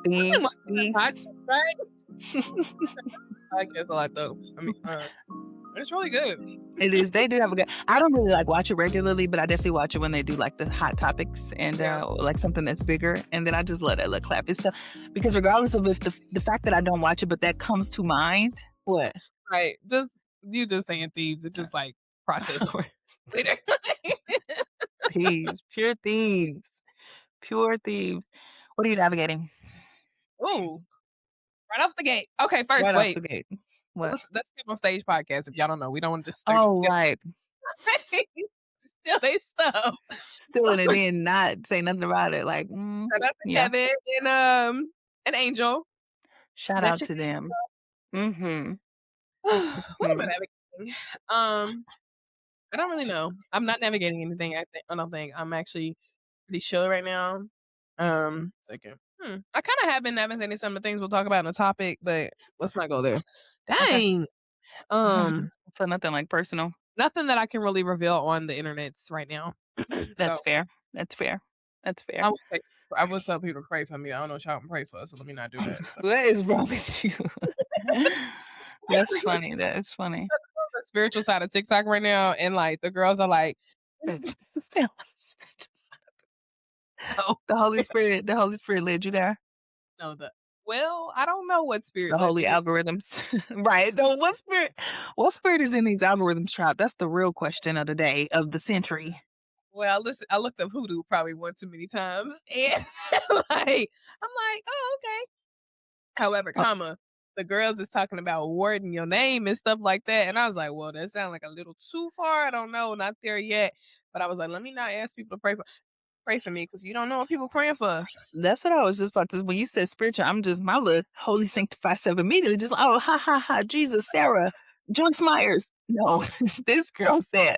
Themes. Podcast, right? Podcast a lot though. I mean, it's really good. It is. They do have a good. I don't really like watch it regularly, but I definitely watch it when they do like the hot topics and like something that's bigger, and then I just let it clap. It's so because regardless of if the fact that I don't watch it, but that comes to mind. What? Right. Just you just saying thieves. It just like process later. Thieves, pure thieves, pure thieves. What are you navigating? Ooh, right off the gate. Okay, first, Right wait. off the gate. What? That's People on Stage podcast. If y'all don't know, we don't want to just Oh, right. steal their stuff. Stealing it in, not say nothing about it. Like, Shout out to yeah. Kevin and Angel. Shout out to them. Mm-hmm. What am I navigating? I don't really know. I'm not navigating anything. I don't think. I'm actually pretty chill right now. Second. I kind of have been navigating some of the things we'll talk about in the topic, but let's not go there. Dang. Okay. So nothing like personal. Nothing that I can really reveal on the internets right now. That's fair. That's fair. That's fair. I would tell people to pray for me. I don't know what y'all can pray for, so let me not do that. So. What is wrong with you? That's funny. That's funny. The spiritual side of TikTok right now, and like the girls are like, stay on the spiritual side. Oh, the Holy Spirit led you there. No, well, I don't know what spirit. The holy algorithms, right? What spirit is in these algorithms trap? That's the real question of the day, of the century. Well, listen, I looked up hoodoo probably one too many times, and I'm like, oh, okay. However, the girls is talking about wording your name and stuff like that, and I was like, well, that sounds like a little too far. I don't know, not there yet. But I was like, let me not ask people to pray for me, because you don't know what people praying for. That's what I was just about to. When you said spiritual, I'm just my little holy sanctified self immediately just ha Jesus, Sarah, Joyce Myers. No, this girl said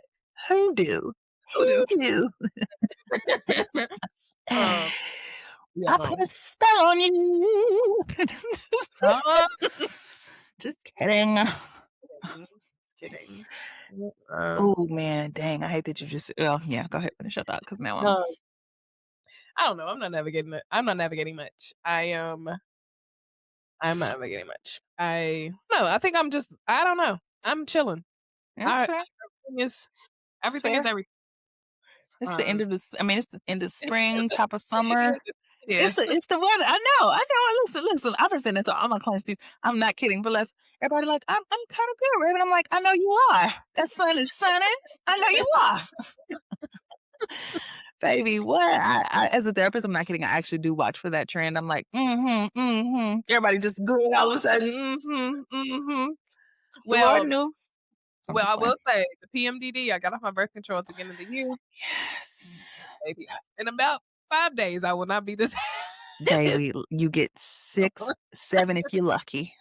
hoodoo. I put a spell on you. Just kidding. Oh man, dang! I hate that you just. Oh yeah, go ahead, finish your thought, because now I don't know. I'm not navigating much. I'm not navigating much. I'm not navigating much. I think I'm just. I don't know. I'm chilling. Everything is everything. It's the end of this. I mean, it's the end of spring, top of summer. It's the weather. I know. Listen. I've been saying that to all my clients too. I'm not kidding. But everybody like, I'm kind of good, Raven. I'm like, I know you are. That sun is sunny. I know you are. Baby, what? I as a therapist, I'm not kidding. I actually do watch for that trend. I'm like, Everybody just good all of a sudden. Well, well, I will say the PMDD. I got off my birth control at the beginning of the year. Yes, baby. In about 5 days, I will not be this. Baby, you get 6, 7 if you're lucky.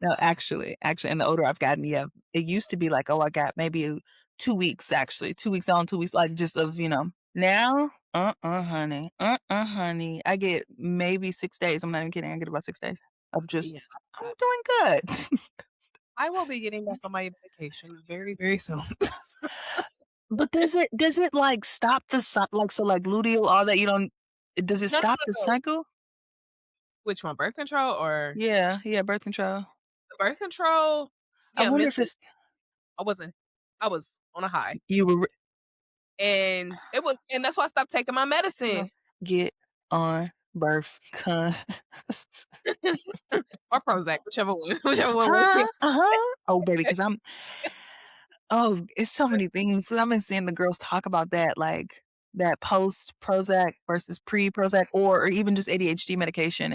No, actually, and the older I've gotten, yeah, it used to be like, oh, I got maybe 2 weeks, actually, 2 weeks on, 2 weeks, like just of, now, honey, I get maybe 6 days. I'm not even kidding. I get about 6 days of just, I'm doing good. I will be getting back on my vacation very, very soon. But does it like stop the cycle? So luteal, all that, does it stop the cycle? Which one? Birth control or? Yeah, birth control. The birth control. Yeah, I wonder if it's. I was on a high. You were. And that's why I stopped taking my medicine. Get on birth con. Or Prozac, whichever one. Oh, baby, because it's so many things. I've been seeing the girls talk about that, like that post Prozac versus pre Prozac, or even just ADHD medication,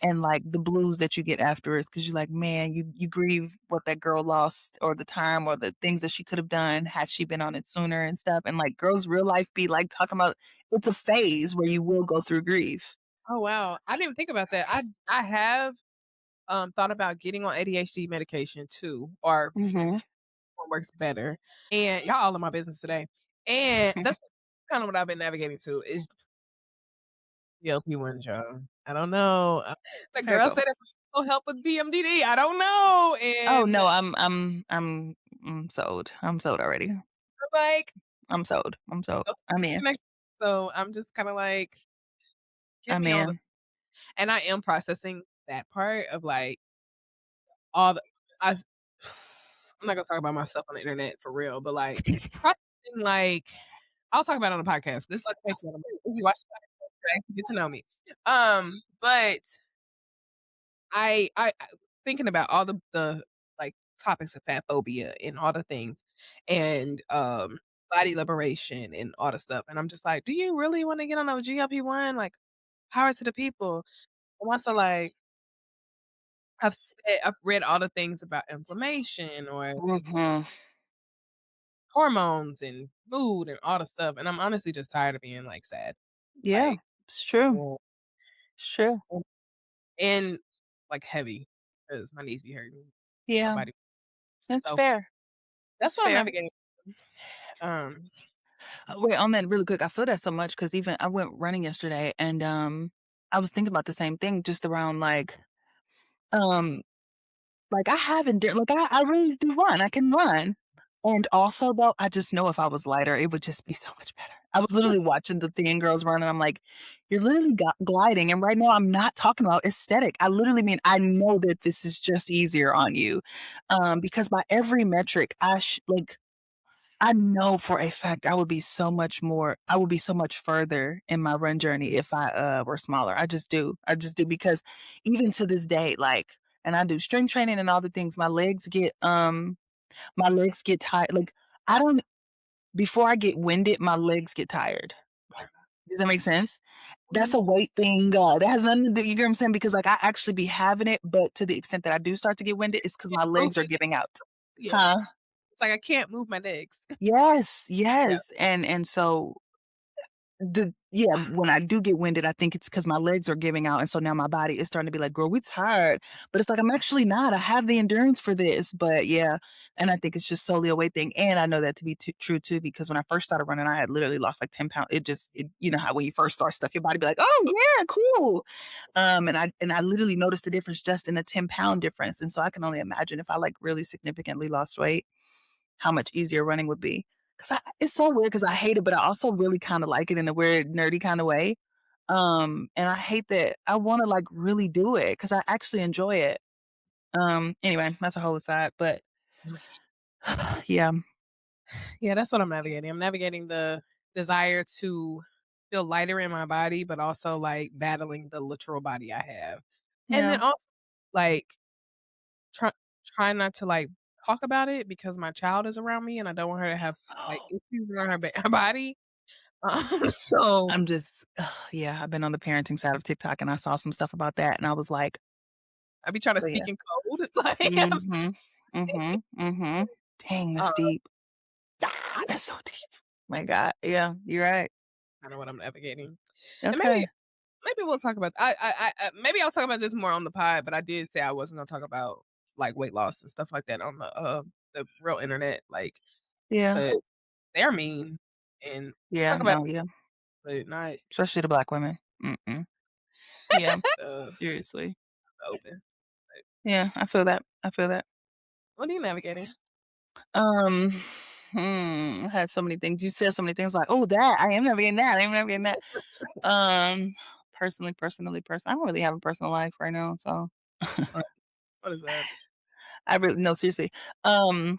and like the blues that you get afterwards, because you're like, man, you grieve what that girl lost, or the time, or the things that she could have done had she been on it sooner and stuff. And like girls real life be like talking about it's a phase where you will go through grief. Oh wow, I didn't even think about that. I have thought about getting on ADHD medication too, or what works better. And y'all all in my business today, and that's kind of what I've been navigating to is GLP-1, Joe. I don't know. The girl said it will help with PMDD. I don't know. And oh no, I'm sold. I'm sold already. Like I'm sold. I'm in. So I'm just kinda like, I give me all the mean, and I am processing that part of, like, all the I s I'm not gonna talk about myself on the internet for real, but, like, processing, like I'll talk about it on the podcast. This is like a Patreon. If you watch the podcast, you get to know me. But I thinking about all the, like, topics of fat phobia and all the things and, body liberation and all the stuff, and I'm just like, "Do you really wanna get on a GLP-1? Like, power to the people." And also, like, I've read all the things about inflammation or mhm. hormones and food and all the stuff, and I'm honestly just tired of being, like, sad. Yeah, Like, it's true. well, It's true. and, like, heavy because my knees be hurting, my Yeah, body that's so fair. that's That's what I'm fair. navigating. Um, Wait, on that really quick, I feel that so much because even I went running yesterday and, I was thinking about the same thing just around, um, like, I have endur like, I really do run, I can run, and also, though, I just know if I was lighter, it would just be so much better. I was literally watching the thin girls run, and I'm like, "You're literally gliding," and right now, I'm not talking about aesthetic. I literally mean, I know that this is just easier on you, because by every metric, I know for a fact I would be so much further in my run journey if I, were smaller. I just do because even to this day, like and I do strength training and all the things, my legs get tired, like, I don't before I get winded, my legs get tired. Does that make sense? That's mhm, a weight thing, that has nothing to do you get what I'm saying? Because, like, I actually be having it, but to the extent that I do start to get winded, it's because my move legs are my giving out. Huh? yes. It's like I can't move my legs. Yes, Yeah. yes, and so when I do get winded, I think it's because my legs are giving out, and so now my body is starting to be like, "Girl, we tired." But it's like, I'm actually not. I have the endurance for this, but yeah, and I think it's just solely a weight thing, and I know that to be true too because when I first started running, I had literally lost like 10 pounds. You know how when you first start stuff, your body be like, "Oh yeah, cool," and I literally noticed the difference just in a 10-pound difference, and so I can only imagine if I like really significantly lost weight, how much easier running would be. 'Cause it's so weird because I hate it, but I also really kinda like it in a weird nerdy kinda way. And I hate that I wanna, like, really do it because I actually enjoy it. Anyway, that's a whole aside, but yeah, Yeah, that's what I'm navigating. I'm navigating the desire to feel lighter in my body, but also, like, battling the literal body I have. And yeah. then also, like, try try not to, like, talk about it because my child is around me and I don't want her to have, like, issues around her body. So I'm just yeah, I've been on the parenting side of TikTok, and I saw some stuff about that, and I was like, I be trying to but yeah. speak in code, like, Mhm. Mhm. Mhm. Dang, uh, that's deep. That's so deep. My god. Yeah, you're right. kinda what I'm navigating. And Okay. maybe we'll talk about maybe I'll talk about this more on the pod, but I did say I wasn't gonna talk about, like, weight loss and stuff like that on the real internet, like, Yeah. 'cause they're mean, and Yeah, talk about no, yeah. it, but not, Especially the black women. Mm-mm. Yeah, uh, seriously. open. Like, Yeah, I feel that. I feel that. what are you navigating? Um, I had so many things. You said so many things like, "Oh, that I am never getting that. I am never getting that." I don't really have a personal life right now, so What what is that? I really no, seriously. Um,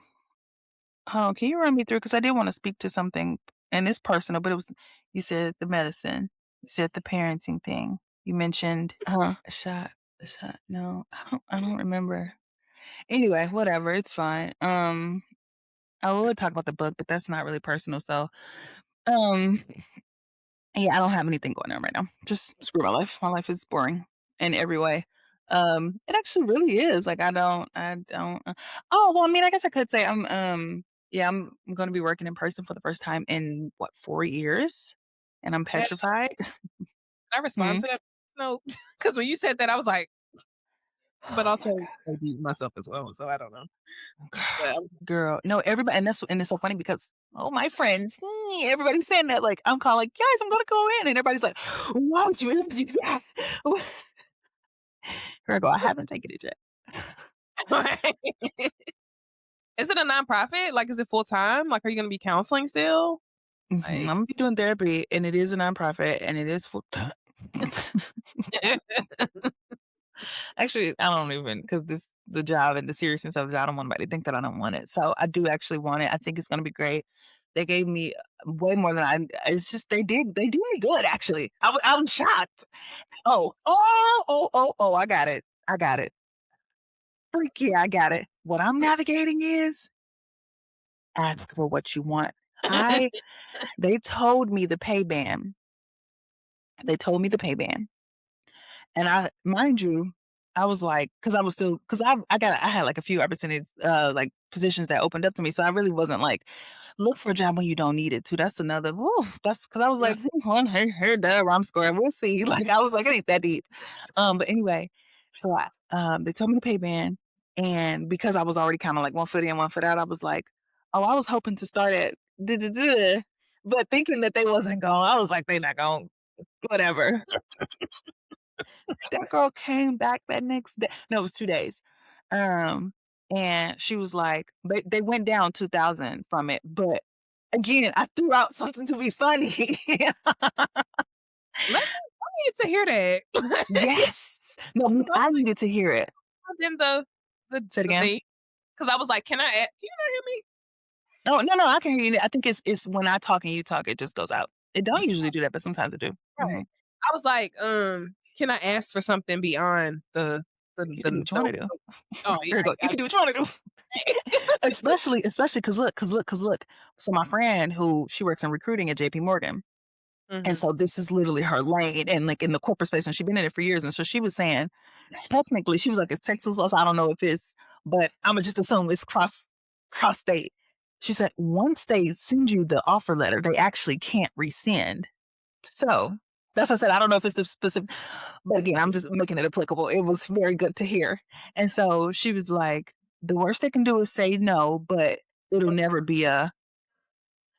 oh, can you run me through? Because I did want to speak to something, and it's personal, but it was you said the medicine, you said the parenting thing, you mentioned, a shot, a shot. No, I don't remember. Anyway, whatever, it's fine. I would talk about the book, but that's not really personal, so, um, yeah, I don't have anything going on right now. Just screw my life. My life is boring in every way. It actually really is, like, oh, well, I mean, I guess I could say yeah, I'm gonna be working in person for the first time in, what, 4 years? And I'm Can petrified. I respond Mhm. to that? No, because when you said that, I was like, but Oh my also maybe myself as well, so I don't know. god. But I was Girl, no, everybody and it's so funny because, oh, my friends, everybody's saying that, like, I'm calling, "Guys, I'm gonna go in," and everybody's like, "Why would you ever do that?" Here I go, I haven't taken it yet. like, is it a nonprofit? Like, is it full time? Like, are you gonna be counseling still? I'm gonna be doing therapy, and it is a nonprofit, and it is for actually, I don't even because the job and the seriousness of the job, I don't want anybody to think that I don't want it. So I do actually want it. I think it's gonna be great. They gave me way more than I. It's just they did me good actually. I'm shocked. Oh! I got it. I got it. Freak yeah, I got it. What I'm navigating is ask for what you want. I They told me the pay band. They told me the pay band. And I mind you, I was like, because I was still, because I had like a few opportunities, like positions that opened up to me. So I really wasn't like, look for a job when you don't need it to. That's another, that's because I was Yeah. like, here, there, I'm scoring. We'll see. Like I was like, it ain't that deep. But anyway, so they told me the pay band. And because I was already kind of like one foot in, one foot out, I was like, oh, I was hoping to start at, but thinking that they wasn't going, I was like, they not going, whatever. That girl came back that next day. No, it was 2 days. Um, and she was like they went down 2,000 from it, but again, I threw out something to be funny. I need to hear that. Yes. No, I needed to hear it. Then the Say it the again? thing, because I was like, "Can you not hear me?" Oh, no, I can hear you. I think it's when I talk and you talk, it just goes out. It don't usually do that, but sometimes it do. Right. Mhm. I was like, "Can I ask for something beyond You can do what you wanna do. oh, yeah, There you go. You can do what you wanna do. Especially because look. So my friend who she works in recruiting at JP Morgan. And Mhm. so this is literally her lane and like in the corporate space, and she's been in it for years. And so she was saying, technically, she was like, it's Texas law. So I don't know if it's, but I'm gonna just assume it's cross state. She said, once they send you the offer letter, they actually can't rescind. So that's what I said. I don't know if it's a specific, but again, I'm just making it applicable. It was very good to hear. And so she was like, the worst they can do is say no, but it'll never be a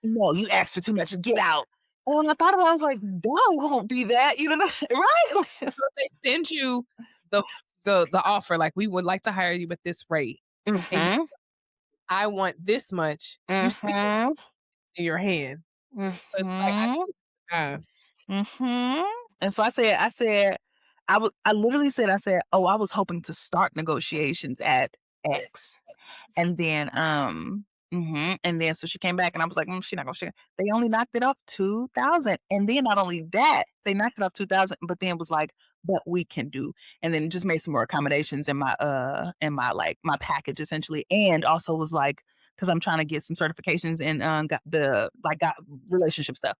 no, you asked for too much, get out. And when I thought about it, I was like, "Duh, it won't be that," you know, right? So if they send you the the offer, like, "We would like to hire you at this rate," and you Mhm, "I want this much," you still mhm, in your hand. So it's like, mhm, uh, mhm. And so I literally said, "Oh, I was hoping to start negotiations at X." And then, and then so she came back and I was like, she not gonna share. They only knocked it off 2,000. And then not only that, they knocked it off 2,000, but then was like, but we can do, and then just made some more accommodations in my like my package essentially. And also was like, because I'm trying to get some certifications and got relationship stuff,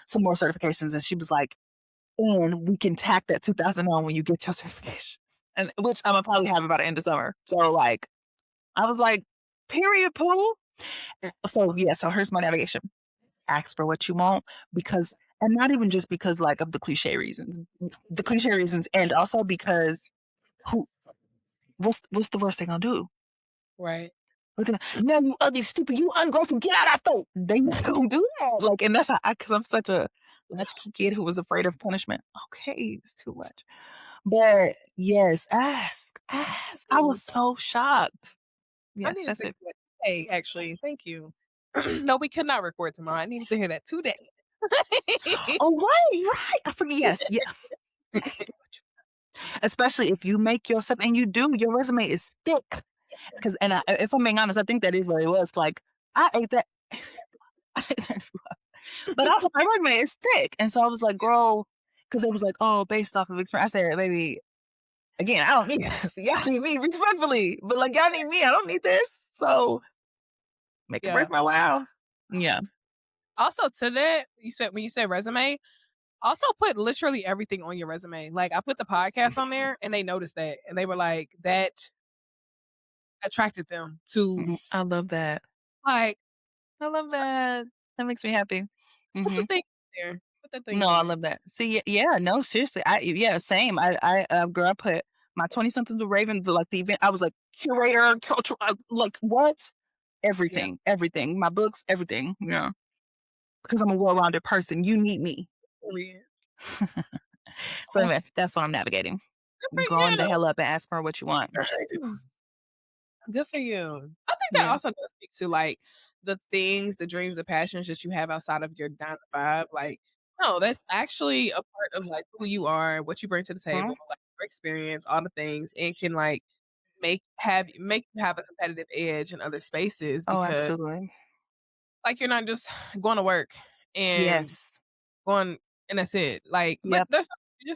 some more certifications. And she was like, and we can tack that 2,000 on when you get your certification. And which I'm gonna probably have about the end of summer. So like I was like, period, pool. So yeah, so here's my navigation. Ask for what you want because and not even just because like of the cliche reasons. The cliche reasons and also because who what's the worst they gonna do? right. No, you ugly, stupid, you ungrateful, get out of our throat. They not gonna do that. Like, and that's how I because I'm such a latchkey kid who was afraid of punishment. Okay, it's too much. But yes, ask. I Mm. was so shocked. I Yes, needed that's to it. hear that today, actually. Thank you. No, we could not record tomorrow. I needed to hear that today. Oh, right. I forget. Yes, yeah. Especially if you make yourself, and you do, your resume is thick. Because, if I'm being honest, I think that is what it was. Like, I ate that. I ate that but also, my resume is thick. And so I was like, girl, because it was like, oh, based off of experience. I said, baby, again, I don't need this. Y'all need me respectfully, but like, y'all need me. I don't need this. So make it Yeah. worth my while. Yeah. Also, to that, you said when you said resume, also put literally everything on your resume. Like, I put the podcast on there, and they noticed that, and they were like, that attracted them to, I love that. like, I love that. That makes me happy. put the Hmm. thing there. Put the No, things I on there. love that. See, yeah, no, seriously, yeah, same. Girl, I put my 20 somethings with Raven, like the event. I was like curator, cultural, like what? Yeah. Everything. My books, everything. Yeah, because I'm a well-rounded person. You need me. Period. So anyway, that's what I'm navigating. Good for Growing the you. hell up and ask for what you want. Good for you. I think that Yeah. also does speak to, like, the things, the dreams, the passions that you have outside of your 9 to 5, like, no, that's actually a part of, like, who you are, what you bring to the Mhm. table, like, your experience, all the things, and can, like, make you have a competitive edge in other spaces Oh, because, absolutely. like, you're not just going to work and Yes. going and that's it, like, but Yep. there's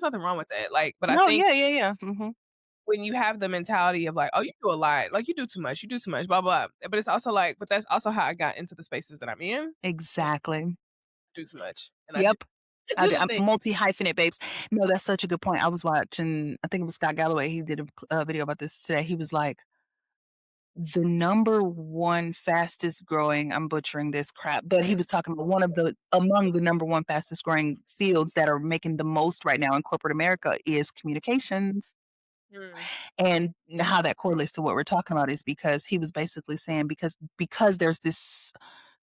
nothing wrong with that, like, but I No, think yeah, yeah, yeah. Mhm. when you have the mentality of like, "Oh, you do a lot, like, you do too much, blah, blah," but it's also like but that's also how I got into the spaces that I'm in. Like, Exactly. I do too much, and I do Yep. do the I'm thing. multi-hyphenate babes. No, that's such a good point. I was watching, I think it was Scott Galloway, he did a video about this today. He was like, "The number 1 fastest growing" I'm butchering this crap, but he was talking about one of the among the number 1 fastest growing fields that are making the most right now in corporate America is communications. Mm, And how that correlates to what we're talking about is because he was basically saying because there's this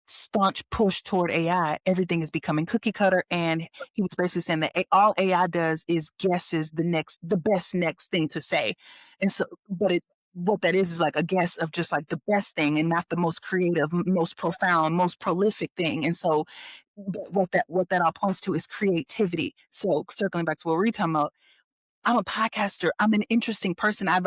staunch push toward AI, everything is becoming cookie cutter. And he was basically saying that all AI does is guesses the best next thing to say. And so, but what that is like a guess of just like the best thing and not the most creative, most profound, most prolific thing. And so, but what that all points to is creativity. So, circling back to what we are talking about, I'm a podcaster. I'm an interesting person. I've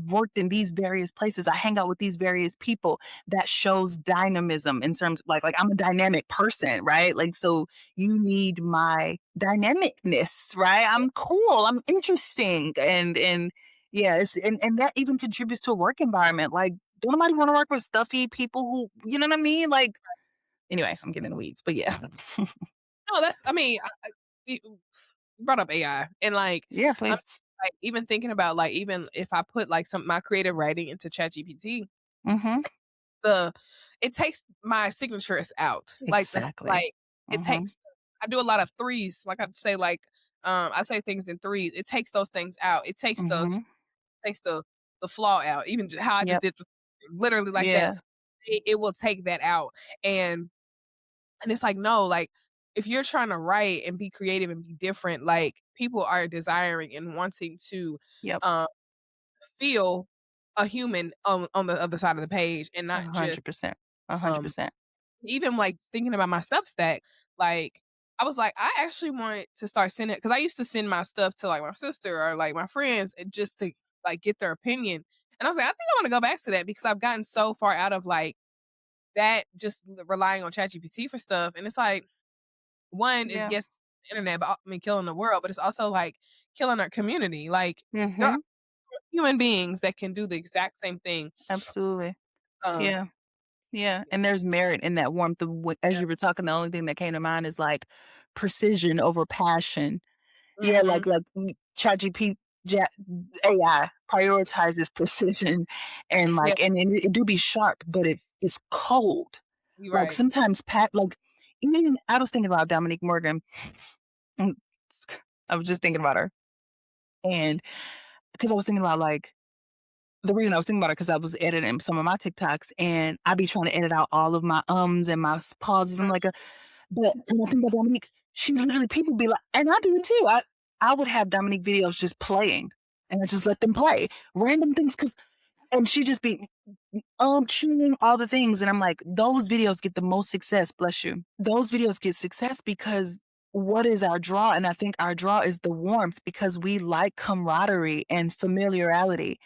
worked in these various places. I hang out with these various people. That shows dynamism in terms like I'm a dynamic person, right? Like so you need my dynamicness, right? I'm cool. I'm interesting. And yeah, and that even contributes to a work environment. Like don't nobody want to work with stuffy people who you know what I mean? Like anyway, I'm getting in the weeds, but yeah. no, that's I mean, you brought up AI, and, like, Yeah, I'm please. like, even thinking about, like, even if I put, like, some my creative writing into ChatGPT, Mhm. the it takes my signatures out, like, that's Exactly. like, it Mhm. takes I do a lot of threes, like, I say, like, I say things in threes, it takes those things out, it Mhm. takes the flaw out, even how I just Yep. did literally like that, Yeah. it will take that out, and it's like, no, like, if you're trying to write and be creative and be different, like, people are desiring and wanting to, Yep. um, feel a human on the other side of the page and not just, 100%. a hundred um percent. even, like, thinking about my Substack, like, I was like, I actually want to start sending because I used to send my stuff to, like, my sister or, like, my friends and just to, like, get their opinion, and I was like, "I think I wanna go back to that because I've gotten so far out of, like, that just relying on ChatGPT for stuff, and it's like, one is, Yeah. yes, the internet, but I mean, killing the world, but it's also, like, killing our community, like, there are Mhm. human beings that can do the exact same thing, Absolutely. um Yeah. Yeah, and there's merit in that warmth of what as yeah. you were talking, the only thing that came to mind is, like, precision over passion. Yeah, Mhm. ChatGPT ja AI prioritizes precision and, Yeah, it do be sharp, but it's cold. you're Like, right. sometimes pat like, even I was thinking about Dominique Morgan, mm, I was just thinking about her, and because I was thinking about, like the reason I was thinking about it because I was editing some of my TikToks, and I be trying to edit out all of my ums and my pauses. I'm like, but when I think about Dominique, she literally people be like, and I do it too. I would have Dominique videos just playing, and I just let them play random things because, and she just be tuning all the things, and I'm like, those videos get the most success. Bless you. Those videos get success because what is our draw? And I think our draw is the warmth because we like camaraderie and familiarity.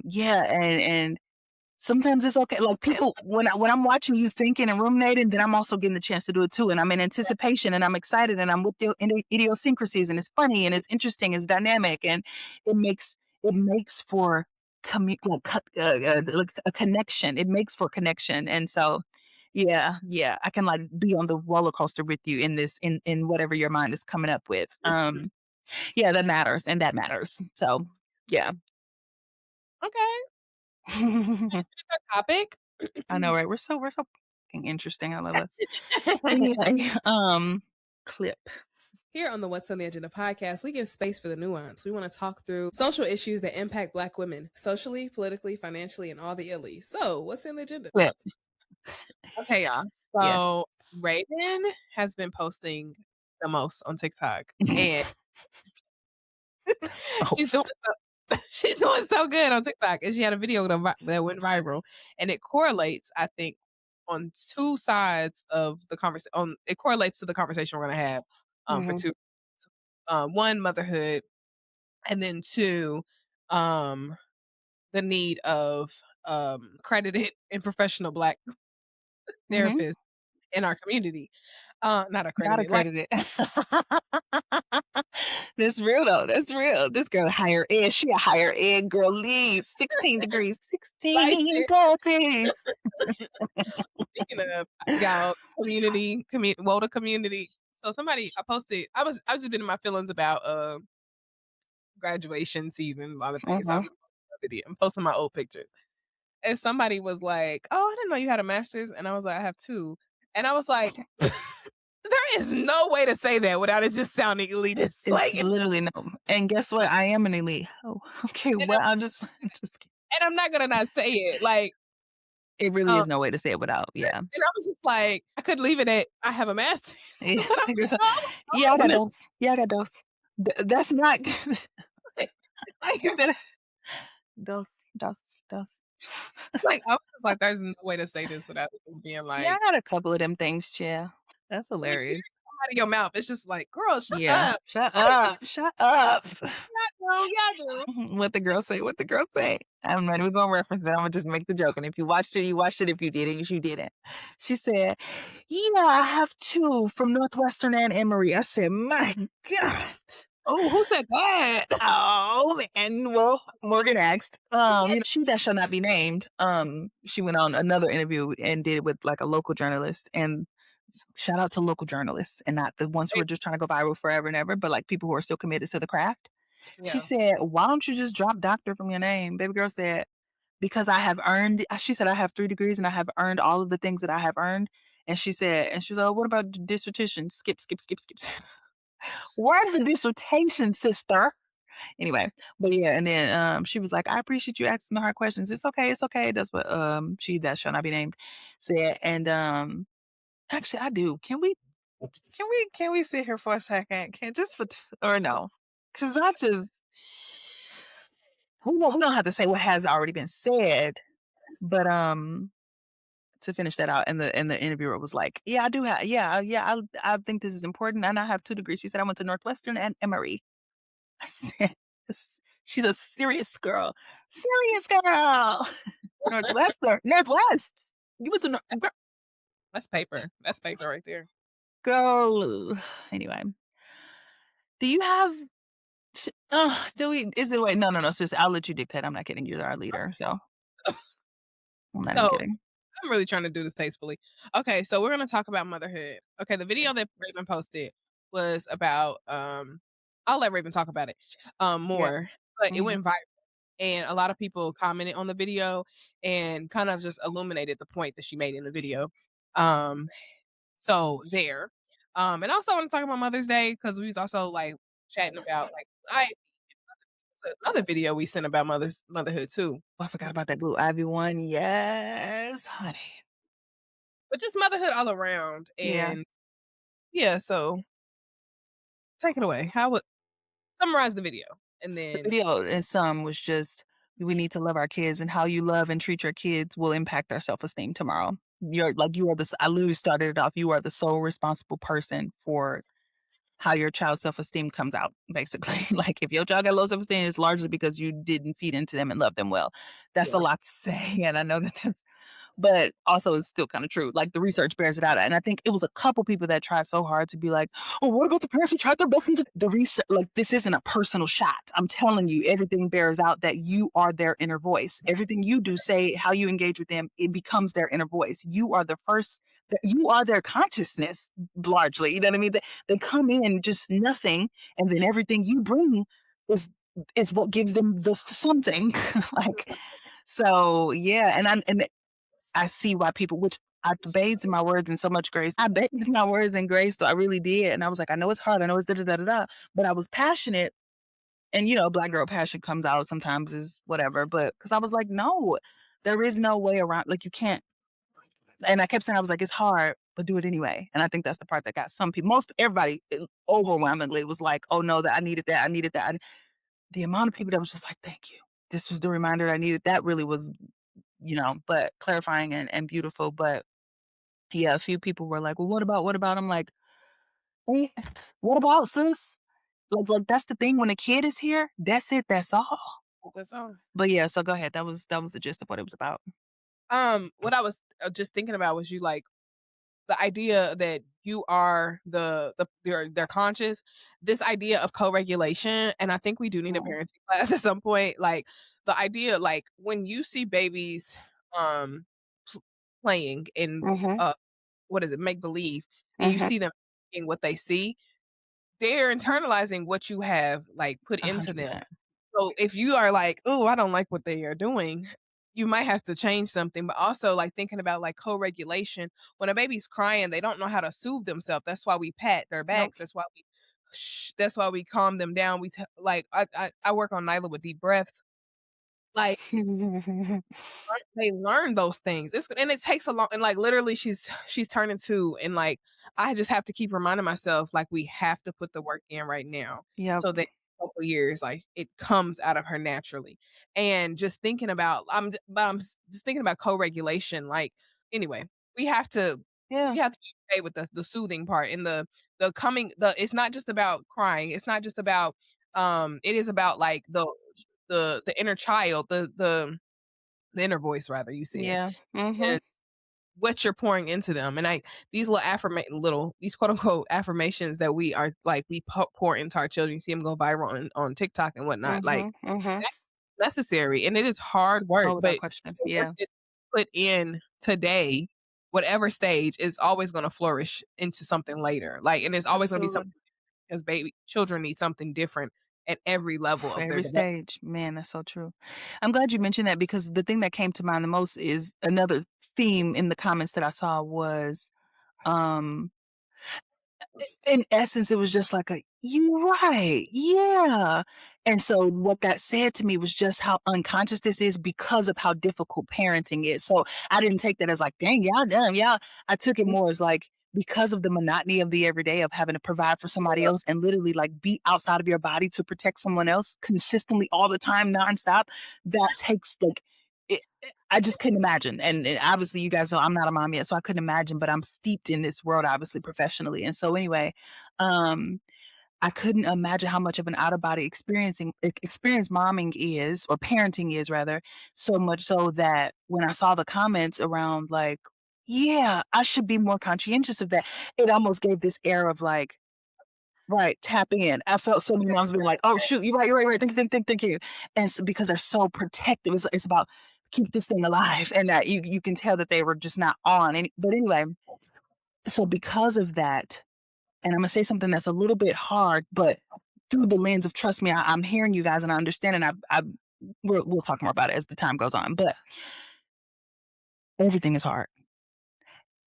Yeah, and sometimes it's okay. Like people, when I'm watching you thinking and ruminating, then I'm also getting the chance to do it too. And I'm in anticipation, and I'm excited, and I'm with the idiosyncrasies, and it's funny, and it's interesting, it's dynamic, and it makes for like a connection. It makes for connection, and so yeah, yeah, I can like be on the roller coaster with you in this in whatever your mind is coming up with. Mhm. Yeah, that matters, and that matters. So yeah. Okay. Topic. I know, right? We're so fucking interesting. I love us. Anyway, clip. Here on the What's on the Agenda podcast, we give space for the nuance. We want to talk through social issues that impact Black women socially, politically, financially, and all the illies. So, what's in the agenda? Clip. Okay, y'all. Yes. So, Raven has been posting the most on TikTok, and she's doing Host. she's doing so good on TikTok, and she had a video that went viral, and it correlates, I think, on 2 sides of the conversation. On it correlates to the conversation we're gonna have, for Mhm. 2 1, motherhood, and then 2, um, the need of, credited and professional Black Mhm. therapists in our community. Not Not accredited, like accredited. That's real though. That's real. This girl higher ed. She a higher ed girl. Leads 16 degrees. 16 licensed. degrees. Speaking of, y'all, WOTA community. So somebody I posted I just been in my feelings about, graduation season, a lot of things. So Mhm. I'm posting my old pictures. And somebody was like, "Oh, I didn't know you had a master's." And I was like, "I have 2." And I was like, there is no way to say that without it just sounding elitist. It's Like, literally no. And guess what? I am an elite. Oh, okay. and Well, I'm just, just kidding. I'm not gonna not say it. Like, It really um, is no way to say it without. Yeah. and I was just like, I could leave it at I have a master's, Yeah. but I'm You're like, so- no, yeah, I I'm got going those. Yeah, I got those. That's not. like, You better. Those. Those. Those. like I was just like, there's no way to say this without it just being Yeah, I like, got a couple of them things, yeah. That's like when hilarious. you come out of your mouth, it's just like, girl, shut Yeah. up. Shut Like, up. Shut up. yeah, I do. What the girl say? What the girl say? I'm not even gonna reference it. I'm gonna just make the joke. And if you watched it, you watched it. If you didn't, you didn't. She said, "Yeah, I have two from Northwestern and Emory." I said, "My God." Oh, who said that? Oh, and well, Morgan asked, she that shall not be named. She went on another interview and did it with like a local journalist. And shout out to local journalists and not the ones who are just trying to go viral forever and ever, but like people who are still committed to the craft. She Yeah. said, "Why don't you just drop doctor from your name?" Baby girl said, "Because I have earned," she said, "I have 3 degrees and I have earned all of the things that I have earned." And she said, and she was like, "Oh, what about the dissertation?" Skip, skip, skip, skip. Where's the dissertation, sister? Anyway, but yeah, and then she was like, "I appreciate you asking the hard questions. It's okay, it's okay." That's what she that shall not be named said. And actually I do. Can we sit here for a second? Can just for or no? Because I just we don't have to say what has already been said, but to finish that out, and the interviewer was like, "Yeah, I do have, yeah, I think this is important, and I have 2 degrees." She said, "I went to Northwestern and Emory." I said, "She's a serious girl, serious girl." Northwestern, Northwest. You went to That's paper. That's paper right there. girl. Anyway, do you have do we is it wait, no, no, no, sis, I'll let you dictate. I'm not kidding. You're our leader, so I'm not even So kidding. I'm really trying to do this tastefully. Okay, so we're gonna talk about motherhood. Okay, the video that Raven posted was about I'll let Raven talk about it Yeah. more, but it Mhm. went viral and a lot of people commented on the video and kind of just illuminated the point that she made in the video. Um so there. And also I want to talk about Mother's Day because we was also like chatting about like I it's another video we sent about motherhood too. Oh, I forgot about that Blue Ivy one. Yes, honey. But just motherhood all around Yeah. and yeah, so take it away. How would summarize the video and The then video in sum was just, we need to love our kids, and how you love and treat your kids will impact their self-esteem tomorrow. You are the I literally started it off, you are the sole responsible person for how your child's self-esteem comes out, basically. Like, if your child got low self-esteem, it's largely because you didn't feed into them and love them well. That's a yeah. lot to say, and I know that that's but also it's still kind of true. Like the research bears it out. And I think it was a couple people that tried so hard to be like, "Oh, what about the parents who tried their best?" The research, like this isn't a personal shot. I'm telling you, everything bears out that you are their inner voice. Everything you do, say, how you engage with them, it becomes their inner voice. You are the first. You are their consciousness, largely. You know what I mean? They come in just nothing, and then everything you bring is is what gives them the something. Like so, yeah. And I see why people, which I bathed my words in so much grace. I bathed my words in grace, so I really did. And I was like, I know it's hard, I know it's da da da da da, but I was passionate. And black girl passion comes out sometimes is whatever. But because I was like, no, there is no way around. Like you can't. And I kept saying, I was like, it's hard, but do it anyway. And I think that's the part that got some people, most everybody, overwhelmingly was like, oh no, that I needed that, I needed that. And the amount of people that was just like, thank you. This was the reminder I needed. That really was, but clarifying and beautiful. But Yeah, a few people were like, "Well, what about?" I'm like, "Eh, what about, sis?" Like, that's the thing, when a kid is here, that's it, that's all. That's all. But yeah, so go ahead. That was the gist of what it was about. What I was just thinking about was you like the idea that you are they're conscious, this idea of co-regulation, and I think we do need a Mhm. parenting class at some point. Like the idea, like when you see babies um playing in Mhm. what is it, make believe, and you Mhm. see them in what they see, they're internalizing what you have like put into them. 100%. So if you are like, "Oh, I don't like what they are doing," you might have to change something, but also, like, thinking about, like, co-regulation, when a baby's crying, they don't know how to soothe themselves, that's why we pat their Nope. backs, that's why we calm them down, like, I work on Nyla with deep breaths, like they learn those things. It takes a long and, like, literally, she's turning 2, and, like, I just have to keep reminding myself, like, we have to put the work in right now Yep. so that in a couple years, like, it comes out of her naturally. And just thinking about just thinking about co-regulation, like, anyway, we have to Yeah. we have to be okay with the soothing part and the it's not just about crying, it's not just about, it is about, like, the inner child, the inner voice rather, you said, Yeah. Mhm. is what you're pouring into them, and these little these quote unquote affirmations that we pour into our children, you see them go viral on TikTok and whatnot, like, Mhm. Mhm. that's necessary, and it is hard work, Oh, without but question. the work Yeah. that's put in today, whatever stage, is always gonna flourish into something later, like, and it's always gonna be Absolutely. something because baby children need something different at every level For of their every development. stage. Man, that's so true. I'm glad you mentioned that because the thing that came to mind the most is another theme in the comments that I saw was, um in essence, it was just like a, "You're right, yeah." And so what that said to me was just how unconscious this is because of how difficult parenting is. So I didn't take that as like, "Dang, y'all dumb, y'all." I took it more as like, because of the monotony of the everyday of having to provide for somebody else and literally like be outside of your body to protect someone else consistently all the time, nonstop, that takes like I just couldn't imagine. And obviously, you guys know I'm not a mom yet, so I couldn't imagine. But I'm steeped in this world, obviously, professionally. And so, anyway, um, I couldn't imagine how much of an out of body experience momming is, or parenting is, rather. So much so that when I saw the comments around, like, yeah, I should be more conscientious of that. It almost gave this air of like, right, tap in. I felt so many moms being like, "Oh shoot, you're right. Thank you." And so because they're so protective, it's about keep this thing alive, and that you can tell that they were just not on. But anyway, so because of that, and I'm gonna say something that's a little bit hard, but through the lens of trust me, I'm hearing you guys and I understand, and we'll talk more about it as the time goes on. But everything is hard.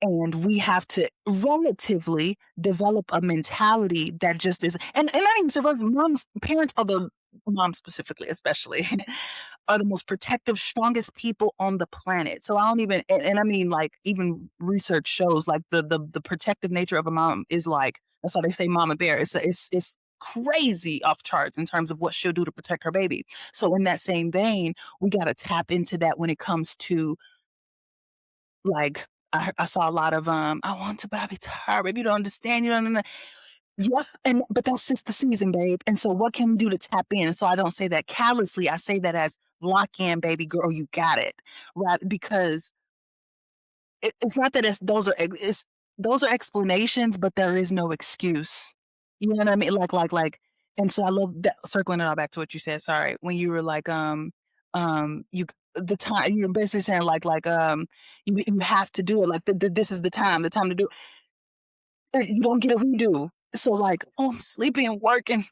And we have to relatively develop a mentality that just is, and not even survives moms, parents are the moms specifically, especially, are the most protective, strongest people on the planet. So I don't even, and I mean, like, even research shows like the protective nature of a mom is like, that's why they say mama bear. It's crazy off charts in terms of what she'll do to protect her baby. So in that same vein, we got to tap into that when it comes to, like, I saw a lot of, "I want to, but I be tired, baby, you don't understand, you don't know." Yeah, and but that's just the season, babe, and so what can we do to tap in? And so I don't say that callously, I say that as, "Lock in, baby girl, you got it." Right? Because it's not that it's those are explanations, but there is no excuse. You know what I mean? Like, and so I love that, circling it all back to what you said, sorry, when you were like, you the time you're basically saying you have to do it, like, this is the time to do you don't get a redo. So like, oh, I'm sleepy and working.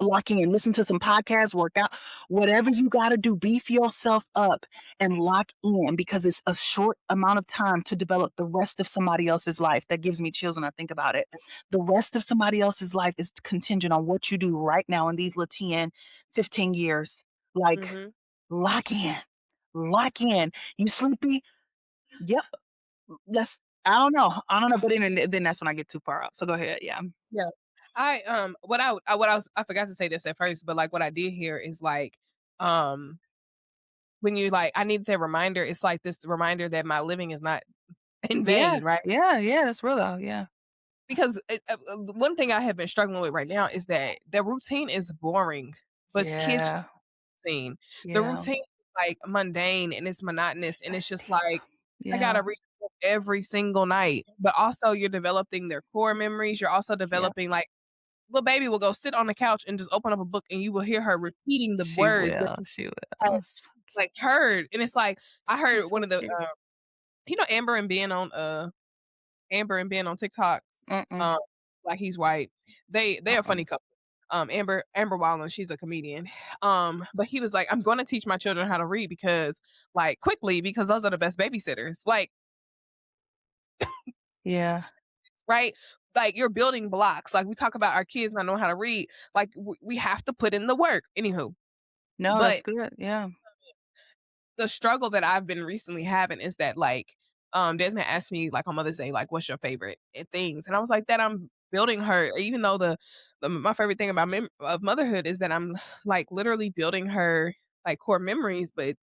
Lock in, listen to some podcasts, work out, whatever you got to do, beef yourself up and lock in because it's a short amount of time to develop the rest of somebody else's life. That gives me chills when I think about it. The rest of somebody else's life is contingent on what you do right now in these little 10, 15 years. Like, Mhm. lock in, lock in. You sleepy? Yep. That's I don't know, but then that's when I get too far out. So go ahead, yeah. Yeah. What I was I forgot to say this at first, but, like, what I did hear is, like, um, when you, like, I need that reminder, it's like this reminder that my living is not in Yeah. vain, right? Yeah, yeah, that's real though, yeah. Because one thing I have been struggling with right now is that the routine is boring, but kids Yeah, routine. The yeah, routine is, like, mundane and it's monotonous, and it's just like, I yeah, gotta read a book every single night, but also you're developing their core memories, you're also yeah. developing, like, little baby will go sit on the couch and just open up a book, and you will hear her repeating the words that She she will. has, So like, heard, and it's like, I heard it's one so of the, cute. Amber and Ben on TikTok, Mm-mm, um, like, he's white. They're a uh-uh. funny couple. Amber Wallen, she's a comedian. But he was like, "I'm gonna teach my children how to read because like, quickly, because those are the best babysitters." Like, Yeah. right? Like, you're building blocks. Like, we talk about our kids not knowing how to read, like, we have to put in the work. Anywho, No, that's but good, yeah. the struggle that I've been recently having is that, like, Desmond asked me, like, on Mother's Day, like, "What's your favorite, things?" And I was like, "That I'm building her," even though my favorite thing about of motherhood is that I'm, like, literally building her, like, core memories, but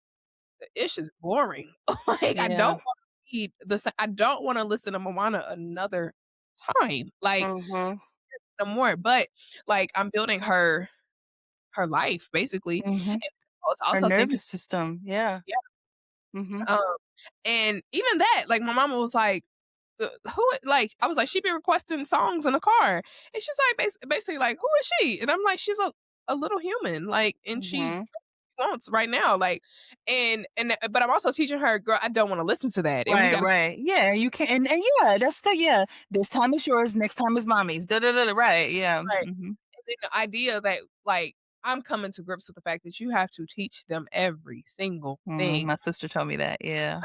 the ish is boring. Like, Yeah. I don't wanna listen to Moana another time, like, Mhm, no more, but, like, I'm building her life, basically, mhm. and I was Her also thinking, nervous system, yeah. yeah, Mhm. um, and even that, like, my mama was like, who like, I was like, "She be requesting songs in the car," and she's like, basically like, "Who is she?" And I'm like, "She's a little human, like, and she Mhm. wants right now, like," but I'm also teaching her, "Girl, I don't wanna listen to that, and we Right, gotta." right. Yeah, you can and yeah, that's the yeah. This time is yours, next time is mommy's. Da da da da. Right, yeah. Right, Mhm. and then the idea that, like, I'm coming to grips with the fact that you have to teach them every single Mm, thing. my sister told me that, yeah.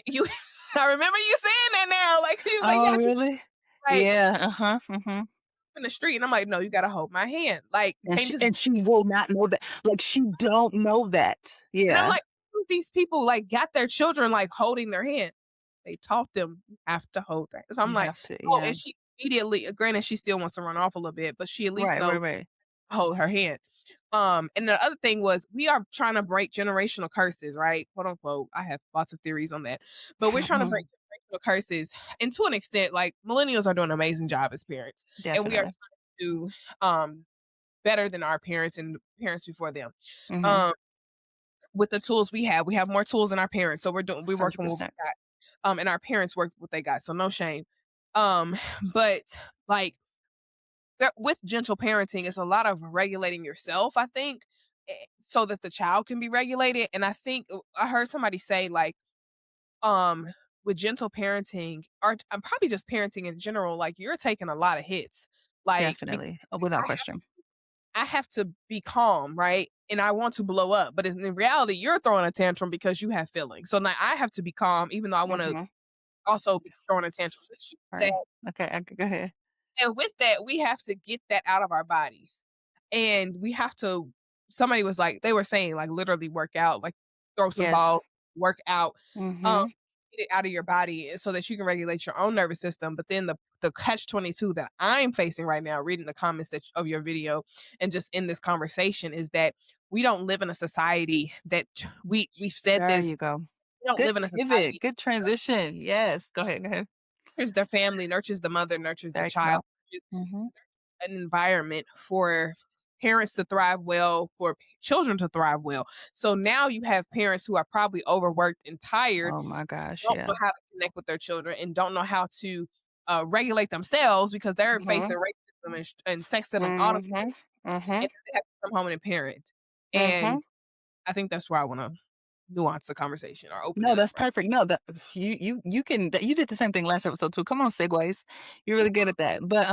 You I remember you saying that now, like, she was like, Oh, "Yeah, really? like, Yeah, uh-huh, mhm. in the street," and I'm like, "No, you gotta hold my hand, like, you can't just." And she will not know that. Like, she don't know that. And I'm Yeah. like, these people, like, got their children, like, holding their hand. They taught them you have to hold that. So I'm You like, have to, "Oh," yeah. and she immediately, granted, she still wants to run off a little bit, but she at least Right, right, knows right. to hold her hand. And the other thing was we are trying to break generational curses, right? Quote unquote. I have lots of theories on that. But we're trying to break generational curses. And to an extent, like, millennials are doing an amazing job as parents. And we are Definitely. trying to do better than our parents and parents before them. Mhm. Um with the tools we have more tools than our parents. So we're working with what 100%. we got. And our parents worked what they got. So no shame. Um, but like, with gentle parenting, it's a lot of regulating yourself, I think, so that the child can be regulated. And I think I heard somebody say, like, um, with gentle parenting, or probably just parenting in general, like, you're taking a lot of hits, like, Definitely. Without I question. I have to be calm, right? And I want to blow up, but in reality, you're throwing a tantrum because you have feelings. So now I have to be calm, even though I want to Mhm. also be throwing a tantrum. Right. Okay, go ahead. And with that, we have to get that out of our bodies. And we have to, somebody was like, they were saying, like, literally work out, like, throw some balls, Yes. work out, um, Mhm. get it out of your body so that you can regulate your own nervous system. But then the catch 22 that I'm facing right now, reading the comments of your video and just in this conversation, is that we don't live in a society that we've said There this. you go. We don't Good live in a pivot, society good transition. Yes. Go ahead, go ahead. that nurtures their family, nurtures the mother, nurtures the There you child, go. Mhm. an environment for parents to thrive well, for children to thrive well. So now you have parents who are probably overworked and tired, Oh my gosh, don't know yeah. how to connect with their children, and don't know how to regulate themselves because they're Mhm. facing racism and sexism Mhm. automatically, Mhm. and they have to come home and parent. And Mhm. I think that's where I want to nuance the conversation or open No, it up. that's Right? perfect. No, that you can you did the same thing last episode too. Come on, segues. You're really good at that. But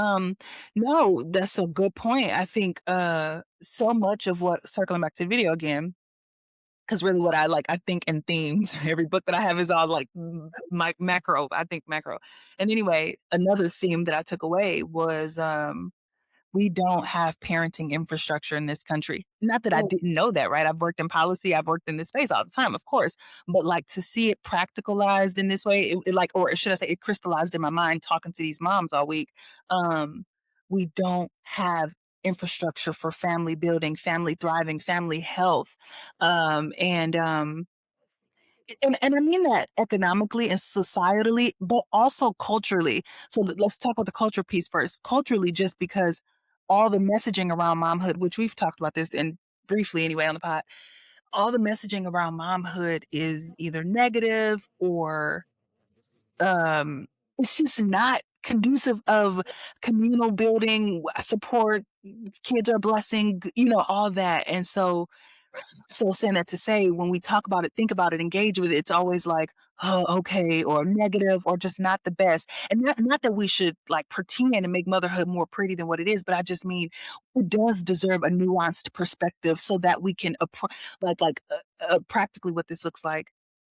no, that's a good point. I think so much of what circling back to video again, because really what I like, I think in themes. Every book that I have is all like my macro. I think macro. And anyway, another theme that I took away was we don't have parenting infrastructure in this country. Not that I Mm, didn't know that, right? I've worked in policy, I've worked in this space all the time, of course. But like to see it practicalized in this way, it like, or should I say, it crystallized in my mind talking to these moms all week. Um, we don't have infrastructure for family building, family thriving, family health. And And I mean that economically and societally, but also culturally. So let's talk about the culture piece first. Culturally, just because all the messaging around momhood, which we've talked about this and briefly anyway on the pod, all the messaging around momhood is either negative or it's just not conducive of communal building, support, kids are blessing, all that. And so saying that to say when we talk about it, think about it, engage with it, it's always like, oh, okay, or negative, or just not the best. And not that we should like pretend and make motherhood more pretty than what it is, but I just mean it does deserve a nuanced perspective so that we can practically what this looks like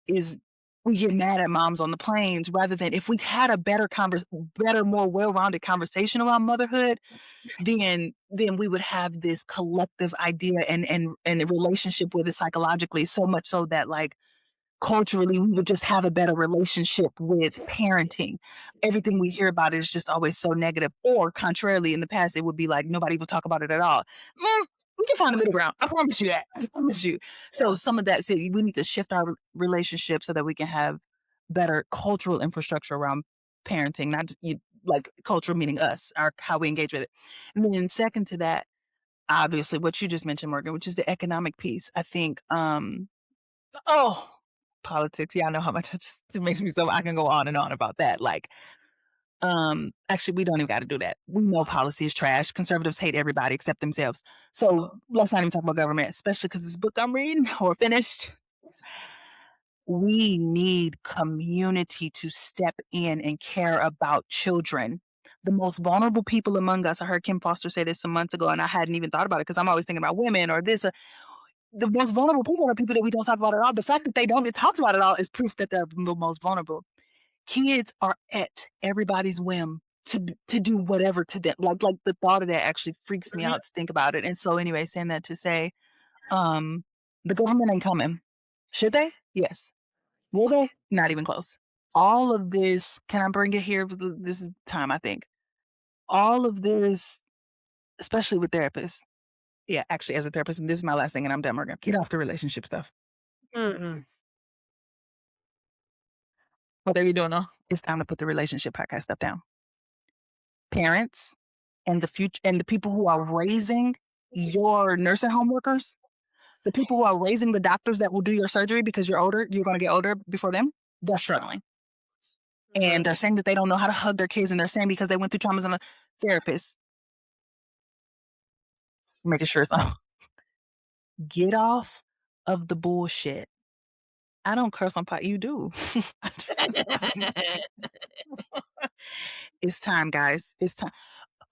is we get mad at moms on the planes rather than if we had a better, more well-rounded conversation around motherhood, then we would have this collective idea and a relationship with it psychologically, so much so that like culturally we would just have a better relationship with parenting. Everything we hear about it is just always so negative, or contrarily in the past it would be like nobody will talk about it at all. We can find a middle ground, I promise you that, I promise you. So some of that, so we need to shift our relationship so that we can have better cultural infrastructure around parenting, not like culture meaning us, our how we engage with it. And then second to that, obviously what you just mentioned, Morgan, which is the economic piece. I think oh, politics. Yeah, I know how much it makes me so I can go on and on about that. Like, actually we don't even gotta do that. We know policy is trash. Conservatives hate everybody except themselves. So let's not even talk about government, especially because this book I'm reading or finished. We need community to step in and care about children. The most vulnerable people among us, I heard Kim Foster say this some months ago, and I hadn't even thought about it because I'm always thinking about women or this. The most vulnerable people are people that we don't talk about at all. The fact that they don't get talked about at all is proof that they're the most vulnerable. Kids are at everybody's whim to do whatever to them. Like the thought of that actually freaks me Mhm. out to think about it. And so anyway, saying that to say, um, the government ain't coming. Should they? Yes. Will they? Not even close. All of this, can I bring it here? This is time, I think. All of this, especially with therapists. Yeah, actually, as a therapist, and this is my last thing, and I'm done, Morgan. Get off the relationship stuff. Mm-mm. What are you doing now? It's time to put the relationship podcast stuff down. Parents and the future and the people who are raising your nursing home workers, the people who are raising the doctors that will do your surgery because you're older, you're going to get older before them, they're struggling. And Mhm. they're saying that they don't know how to hug their kids, and they're saying because they went through traumas on a therapist, making sure it's on. Get off of the bullshit. I don't curse on pot. You do. It's time, guys. It's time.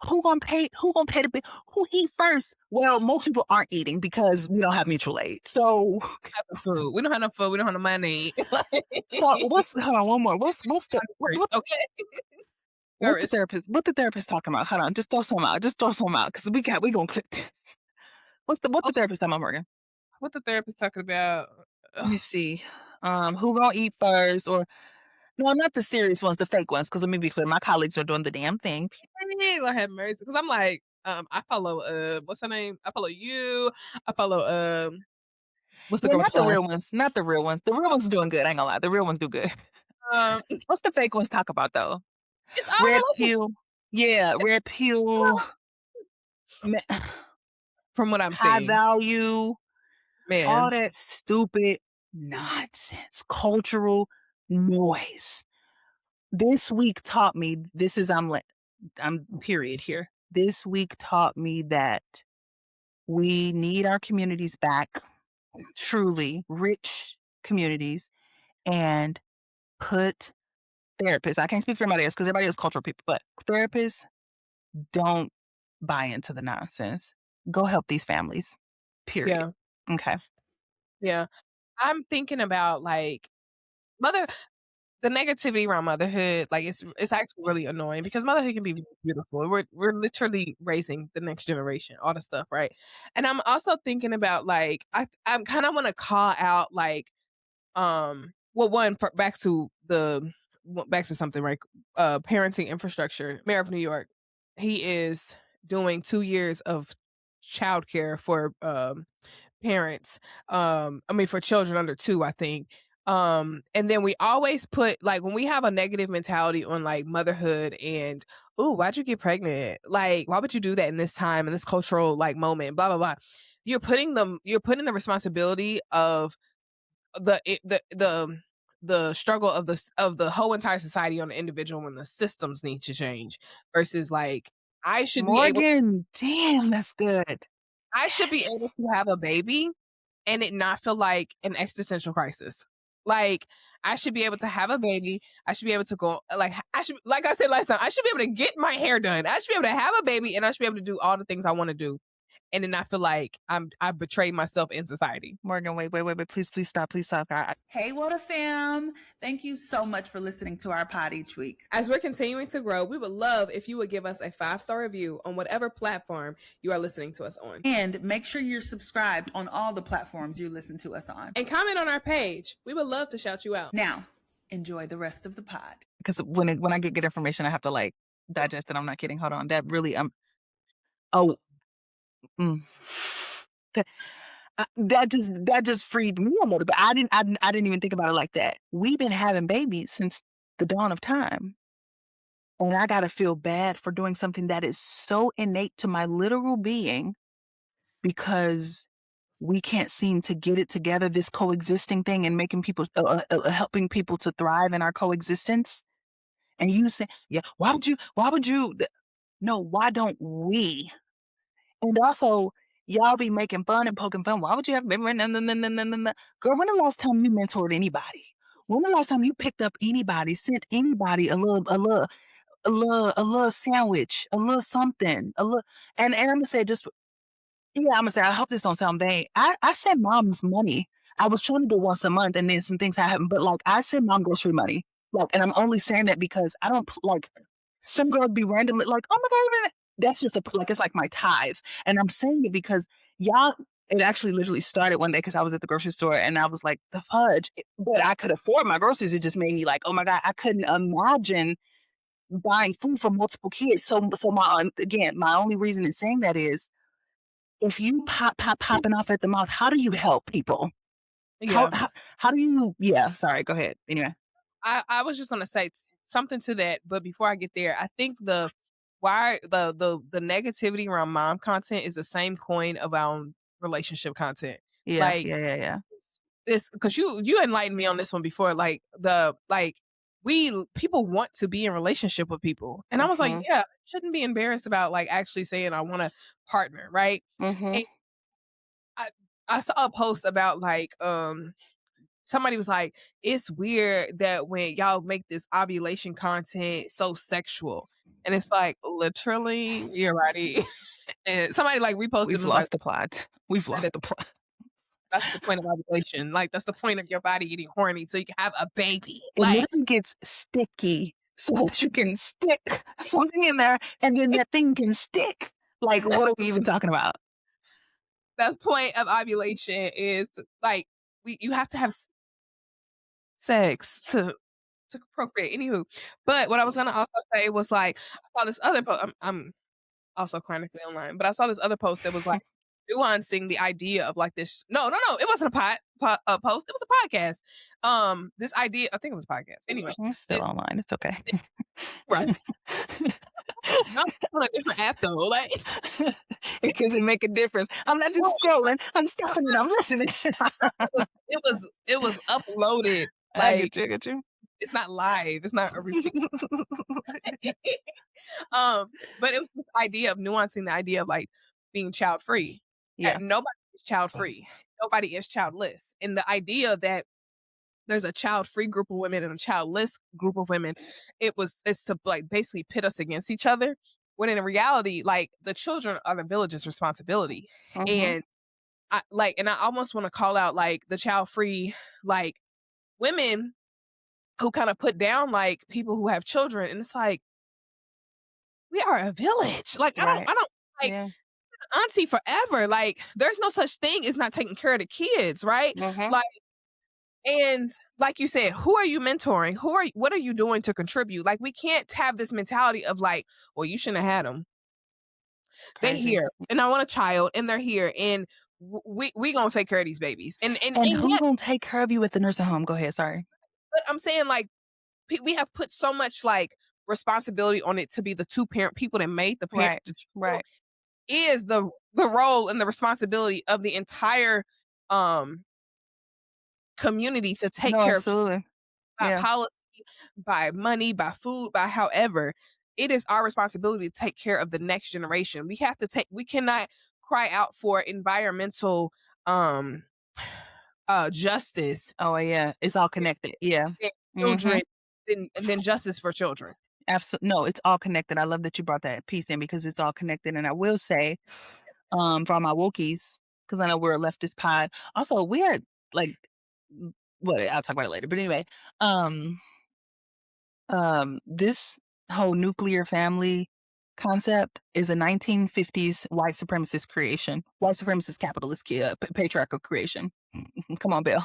Who gonna pay? Who gonna pay the bill? Who eat first? Well, most people aren't eating because we don't have mutual aid. So, Have the food. We don't have no food. We don't have no money. Like, so what's? Hold on, one more. What's the courage, okay? Courage. what the therapist talking about? Hold on, just throw some out. Just throw some out because we gonna clip this. What the Okay, therapist talking about, Morgan? what the therapist talking about? Let me Ugh, see. Who gonna eat first? Or no, not the serious ones, the fake ones. Because let me be clear, my colleagues are doing the damn thing. Lord have mercy. Because I'm like, I follow what's her name? I follow you. I follow what's the Yeah, girl with not the the glasses? real ones. Not the real ones. The real ones doing good. I ain't gonna lie. The real ones do good. It's What's the fake ones talk about though? all Red relative pill. Yeah, red pill. from what I'm High seeing. value. All Man, that stupid nonsense. Cultural noise. This week taught me. I'm period here. This week taught me that we need our communities back. Truly rich communities, and put therapists. I can't speak for everybody else because everybody is cultural people, but therapists don't buy into the nonsense. Go help these families. Period. yeah, Okay. yeah. I'm thinking about like mother the negativity around motherhood, like it's actually really annoying because motherhood can be beautiful. We're literally raising the next generation, all the stuff, right? And I'm also thinking about like I'm kind of want to call out like well one for, back to something right parenting infrastructure. Mayor of New York, he is doing 2 years of childcare for parents, I mean, for children under 2, I think. And then we always put like when we have a negative mentality on like motherhood and oh, why'd you get pregnant? Like, why would you do that in this time, in this cultural like moment, blah blah blah. You're putting the responsibility of the struggle of the whole entire society on the individual when the systems need to change versus like I should be able Morgan, damn, that's good. I should be able Yes. to have a baby and it not feel like an existential crisis. Like I should be able to have a baby. I should be able to go like I should like I said last time, I should be able to get my hair done. I should be able to have a baby and I should be able to do all the things I want to do and then not feel like I betrayed myself in society. Morgan, wait. Please stop. Please stop. Hey, Water fam. Thank you so much for listening to our pod each week. As we're continuing to grow, we would love if you would give us a 5-star review on whatever platform you are listening to us on. And make sure you're subscribed on all the platforms you listen to us on. And comment on our page. We would love to shout you out. Now, enjoy the rest of the pod. Because when I get good information, I have to like digest it. I'm not kidding. Hold on. That really oh mm. that, that just freed me a little bit. I didn't even think about it like that. We've been having babies since the dawn of time. And I gotta feel bad for doing something that is so innate to my literal being because we can't seem to get it together, this coexisting thing and making people, helping people to thrive in our coexistence. And you say, yeah, why would you, no, why don't we? And also, y'all be making fun and poking fun. Why would you have baby? Girl, when the last time you mentored anybody? When the last time you picked up anybody, sent anybody a little sandwich, a little something, a little, and I'm gonna say just, yeah, I'm gonna say, I hope this don't sound vain. I send mom's money. I was trying to do once a month and then some things happen, but like I send mom grocery money. Like, and I'm only saying that because I don't like some girls be randomly like, oh my God, that's just like, it's like my tithe. And I'm saying it because y'all, it actually literally started one day because I was at the grocery store and I was like, the fudge, but I could afford my groceries. It just made me like, oh my God, I couldn't imagine buying food for multiple kids. So my only reason in saying that is if you popping off at the mouth, how do you help people? How, Yeah. how, how do you, yeah, sorry, go ahead. Anyway. I was just gonna say something to that, but before I get there, I think the negativity around mom content is the same coin around relationship content. Yeah, Like yeah. this because you enlightened me on this one before. Like we people want to be in relationship with people, and I was like, Mhm. yeah, I shouldn't be embarrassed about like actually saying I want a partner, right? Mhm. And I saw a post about like somebody was like, it's weird that when y'all make this ovulation content so sexual. And it's like, literally, you're right. And somebody like reposted and We've was like, lost the plot. We've that lost is, the plot. that's the point of ovulation. Like, that's the point of your body getting horny so you can have a baby. It Like, literally gets sticky so that you can stick something in there and then that thing can stick. Like, what are we even talking about? the point of ovulation is like, you have to have sex to procreate. Anywho, but what I was gonna also say was like, I saw this other post. I'm also chronically online, but I saw this other post that was like nuancing the idea of like this. No, it wasn't a post. It was a podcast. This idea, I think it was a podcast. Anyway, We're still online. It's okay. right. No, on a different app though. Like It doesn't make a difference. I'm not just scrolling. I'm stopping and I'm listening. it was uploaded. I Like get you. I get you. it's not live. It's not a replay. But it was this idea of nuancing the idea of like being child free. Yeah. Nobody is child free. Nobody is childless. And the idea that there's a child free group of women and a childless group of women, it's to like basically pit us against each other. When in reality, like the children are the village's responsibility. Mhm. And I almost want to call out like the child free like women who kind of put down like people who have children. And it's like, we are a village. Like Right. I don't like Yeah. auntie forever. Like there's no such thing as not taking care of the kids, right? Mhm. Like and like you said, who are you mentoring? What are you doing to contribute? Like we can't have this mentality of like, well, you shouldn't have had them. It's They're crazy. here and I want a child and they're here and we gonna take care of these babies, And and who yet, gonna take care of you at the nursing home? Go ahead, sorry. but I'm saying like we have put so much like responsibility on it to be the two parent people that made Right, the child right. is the role and the responsibility of the entire um community to take No, care of absolutely. by Yeah. policy, by money, by food, by however. It is our responsibility to take care of the next generation. We cannot cry out for environmental um justice Oh, yeah, it's all connected. Yeah. than Mhm. children than justice for children. No, it's all connected. I love that you brought that piece in because it's all connected, and I will say, for all my wokies, because I know we're a leftist pod. Also, we had, like, well, I'll talk about it later, but anyway, um this whole nuclear family concept is a 1950s white supremacist creation, white supremacist capitalist patriarchal creation. Come on, Bill,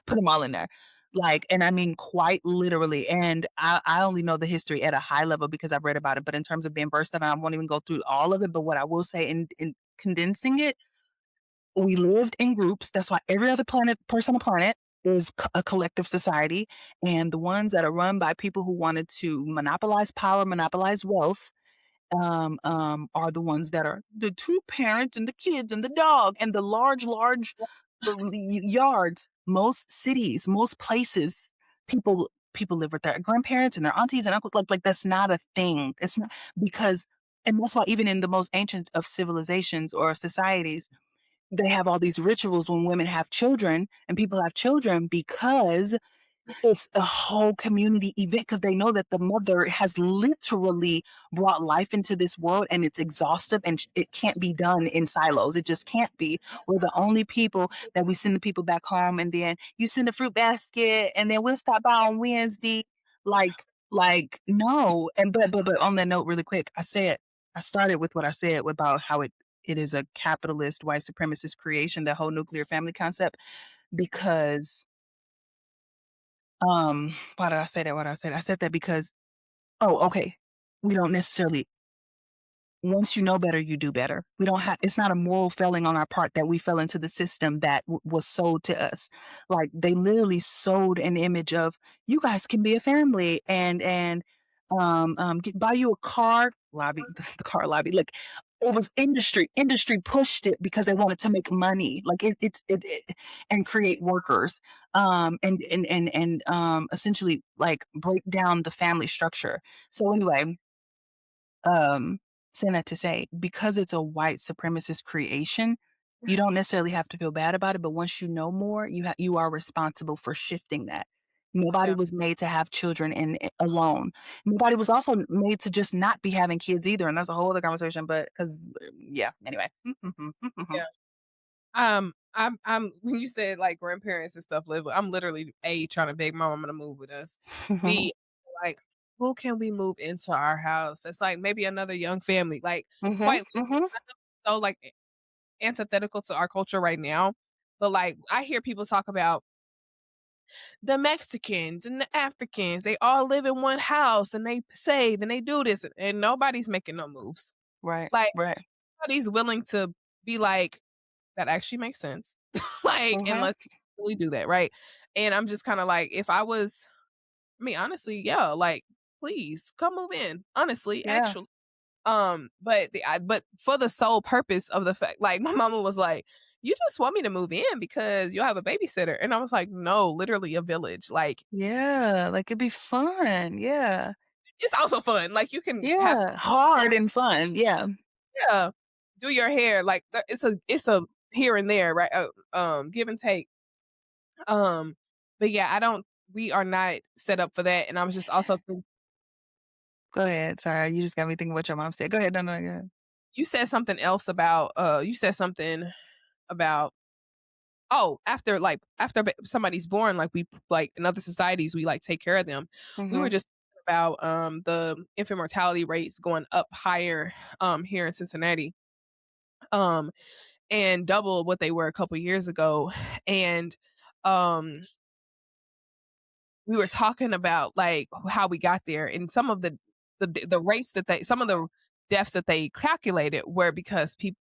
put them all in there. Like, and I mean quite literally. And I only know the history at a high level because I've read about it. But in terms of being versed in it, I won't even go through all of it. But what I will say in condensing it, we lived in groups. That's why every other person on the planet is a collective society. And the ones that are run by people who wanted to monopolize power, monopolize wealth, are the ones that are the two parents and the kids and the dog and the large yards. Most cities, most places, people live with their grandparents and their aunties and uncles. Like that's not a thing. It's not because, and that's why even in the most ancient of civilizations or societies, they have all these rituals when women have children and people have children because it's a whole community event because they know that the mother has literally brought life into this world and it's exhaustive and it can't be done in silos. It just can't be. We're the only people that we send the people back home and then you send a fruit basket and then we'll stop by on Wednesday. No. And but on that note, really quick, I started with what I said about how it is a capitalist white supremacist creation, the whole nuclear family concept, because why did I say that? What did I say? I said that because oh, okay. We don't necessarily once you know better, you do better. We don't have it's not a moral failing on our part that we fell into the system that was sold to us. Like they literally sold an image of you guys can be a family and buy you a car lobby, the car lobby. Like it was industry pushed it because they wanted to make money. Like it and create workers and essentially like break down the family structure. So anyway, um, saying that to say, because it's a white supremacist creation, you don't necessarily have to feel bad about it, but once you know more, you are responsible for shifting that. Nobody Yeah, was made to have children and alone. Nobody was also made to just not be having kids either, and that's a whole other conversation. But because yeah, anyway. yeah. I'm when you said like grandparents and stuff live with, I'm literally trying to beg my mama to move with us. B like who can we move into our house? That's like maybe another young family. Like Mhm, quite mhm. so like antithetical to our culture right now. But like I hear people talk about the Mexicans and the Africans, they all live in one house and they save and they do this and nobody's making no moves. Right, Like right. nobody's willing to be like, that actually makes sense. Like, and Mhm. let's really do that, right? And I'm just kind of like, if I was, I mean, honestly, yeah, like, please come move in. Honestly, Yeah. actually, but for the sole purpose of the fact, like, my mama was like, "You just want me to move in because you'll have a babysitter," and I was like, "No, literally a village. Like, Yeah, like, it'd be fun, yeah. it's also fun. Like, you can have, Yeah, hard and fun, yeah. yeah, do your hair. Like, it's a here and there, right? Give and take. Um, but yeah, I don't. We are not set up for that. And I was just also Go ahead, sorry, you just got me thinking what your mom said. Go ahead, no, go ahead. you said something else about. You said something about. Oh, after somebody's born, like we like in other societies, we like take care of them. We were Mhm, just about the infant mortality rates going up higher here in Cincinnati. Um and double what they were a couple years ago. And um we were talking about like how we got there and some of the rates that they some of the deaths that they calculated were because people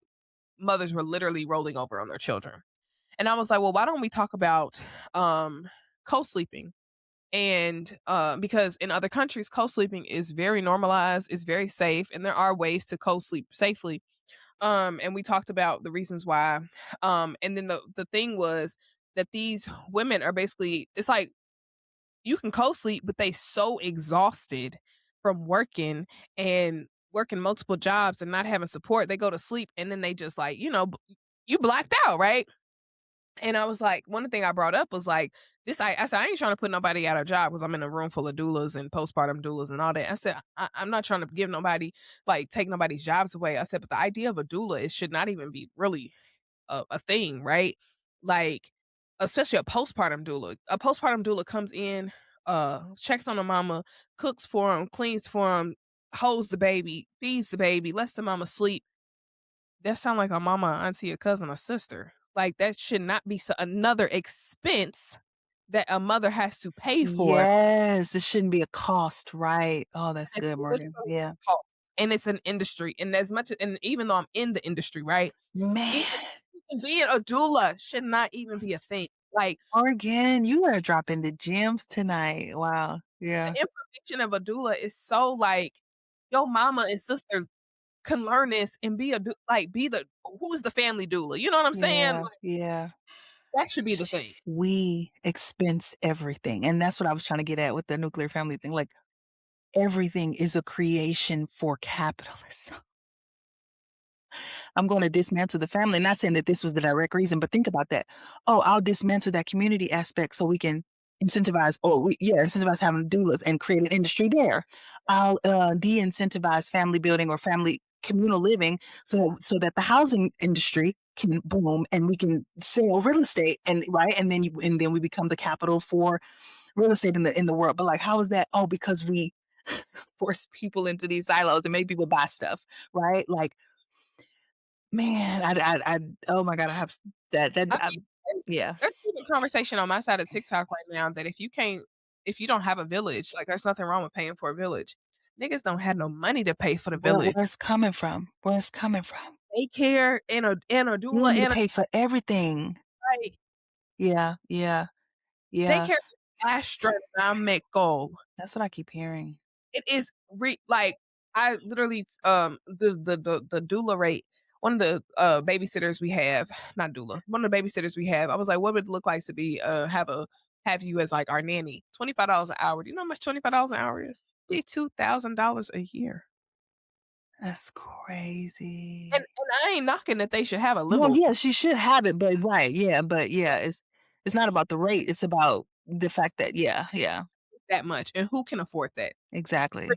mothers were literally rolling over on their children. And I was like, "Well, why don't we talk about, co-sleeping?" And, because in other countries, co-sleeping is very normalized, it's very safe, and there are ways to co-sleep safely. And we talked about the reasons why. And then the thing was that these women are basically it's like you can co-sleep, but they so exhausted from working multiple jobs and not having support, they go to sleep and then they just like, you blacked out, right? And I was like, one thing I brought up was like, I said, I ain't trying to put nobody out of job because I'm in a room full of doulas and postpartum doulas and all that. I said, I'm not trying to give nobody, like, take nobody's jobs away. I said, but the idea of a doula, it should not even be really a thing, right? Like, especially a postpartum doula. A postpartum doula comes in, checks on the mama, cooks for him, cleans for him, holds the baby, feeds the baby, lets the mama sleep. That sound like a mama, auntie, a cousin, or sister. Like, that should not be another expense that a mother has to pay for. Yes, it shouldn't be a cost, right? Oh, that's It's good, literally Morgan. Yeah. a cost, and it's an industry, and even though I'm in the industry, right? Man, Even being a doula should not even be a thing. Like, Morgan, you are dropping the gems tonight. Wow. the Yeah. information of a doula is so, like, your mama and sister can learn this and be the who's the family doula, you know what I'm saying? Yeah. Like, Yeah. that should be the thing. We expense everything. And that's what I was trying to get at with the nuclear family thing. Like, everything is a creation for capitalism. I'm going to dismantle the family. Not saying that this was the direct reason, but think about that. Oh, I'll dismantle that community aspect so we can incentivize having doulas and create an industry there. I'll de-incentivize family building or family communal living so that the housing industry can boom and we can sell real estate and right and then we become the capital for real estate in the world. But like, how is that? Oh, because we force people into these silos and make people buy stuff, right? Like, man, oh my god, I have I mean, yeah. there's even conversation on my side of TikTok right now that if you don't have a village, like, there's nothing wrong with paying for a village. Niggas don't have no money to pay for the village. Where's coming from? Where's coming from? Daycare and a You want doula me to and a pay for everything. like, Yeah, yeah, yeah. daycare is astronomical. That's what I keep hearing. It is like, I literally the doula rate, one of the, babysitters we have not doula, one of the babysitters we have, I was like, "What would it look like to be, have you as, like, our nanny?" $25 an hour. Do you know how much $25 an hour is? $52,000 a year. That's And crazy. I ain't knocking that they should have a No, livable yeah, she should have it, but right, yeah, but yeah, it's not about the rate, it's about the fact that yeah, yeah, that much, and who can afford that? Rich exactly.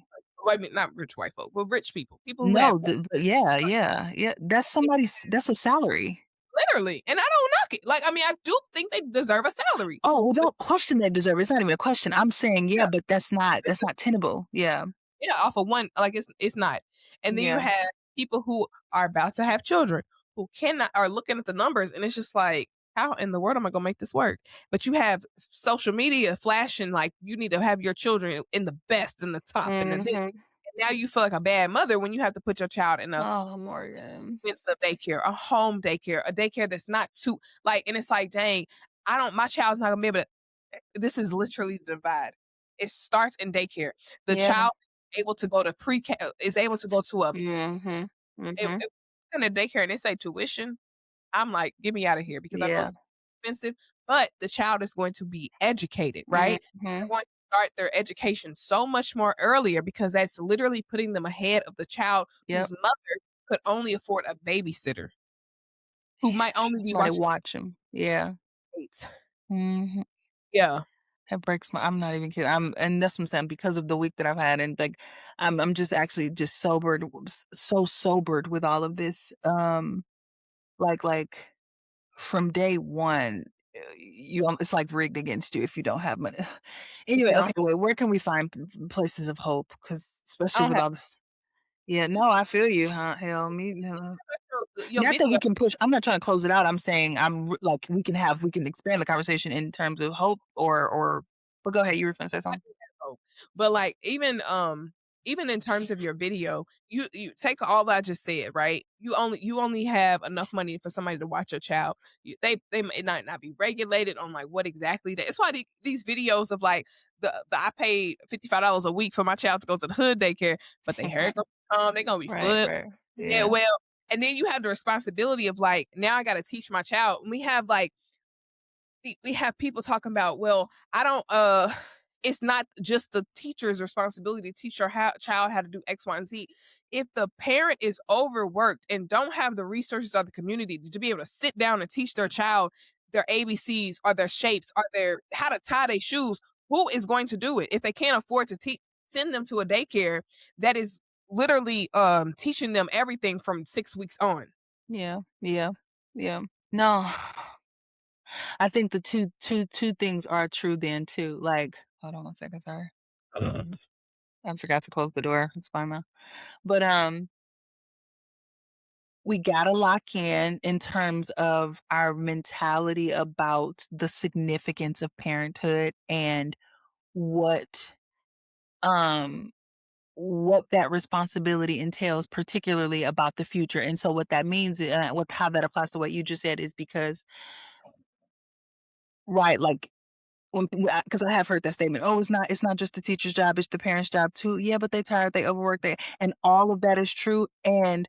well, I mean, not rich white folk, but rich people who have No, but yeah, yeah, yeah, that's a salary. literally, and I don't knock it. Like, I mean, I do think they deserve a salary, Oh, well, but don't question they deserve it. It's not even a question. I'm saying, yeah, yeah, but that's not tenable. Yeah. yeah, off of one, like, it's not. And then you Yeah. have people who are about to have children who cannot are looking at the numbers, and it's just like, how in the world am I gonna make this work? But you have social media flashing like you need to have your children in the best and the top and the this. Mhm. And now you feel like a bad mother when you have to put your child in a Oh, Morgan. expensive daycare, a home daycare, a daycare that's not too like, and it's like, dang, I don't my child's not gonna be able to this is literally the divide. It starts in daycare. The Yeah. child is able to go to pre-K is able to go to a Mhm. Mhm. if in a daycare and they say tuition, I'm like, "Get me out of here," because I know Yeah. it's expensive, but the child is going to be educated, right? They're Mhm. going to start their education so much more earlier because that's literally putting them ahead of the child Yep. whose mother could only afford a babysitter, who might only be Somebody watching watch him. Yeah. States. Mhm. Yeah. That breaks my I'm not even kidding. And that's what I'm saying because of the week that I've had and like I'm just actually just sobered so sobered with all of this. Like from day 1, it's like rigged against you if you don't have money. If Anyway, you okay, don't wait, where can we find places of hope? Because I especially don't with have all this yeah, no, I feel you, huh? Hell, me no. your Not that we video can push I'm not trying to close it out, I'm saying like, we can expand the conversation in terms of hope or but go ahead, you were finna say something? but, like, even, even in terms of your video, you take all that I just said, right? You only have enough money for somebody to watch your child. They may not be regulated on like what exactly that. It's why these videos of like the I paid $55 a week for my child to go to the hood daycare, but they hair gonna they gonna be Right, flipped. right. Yeah, Yeah. well, and then you have the responsibility of like now I got to teach my child. And we have like we have people talking about, well, I don't it's not just the teacher's responsibility to teach your child how to do X, Y, and Z. If the parent is overworked and don't have the resources of the community to be able to sit down and teach their child their ABCs or their shapes or their how to tie their shoes, who is going to do it? If they can't afford to send them to a daycare that is literally teaching them everything from 6 weeks on. Yeah. Yeah. Yeah. No. I think the two things are true then too. Like, hold on one second, sorry. I forgot to close the door. It's fine now. But we gotta lock in terms of our mentality about the significance of parenthood and what um what that responsibility entails, particularly about the future. And so what that means, what how that applies to what you just said is because, right, like when because I have heard that statement, "Oh, it's not just the teacher's job, it's the parent's job too." Yeah, but they tired, they overwork, they and all of that is true, and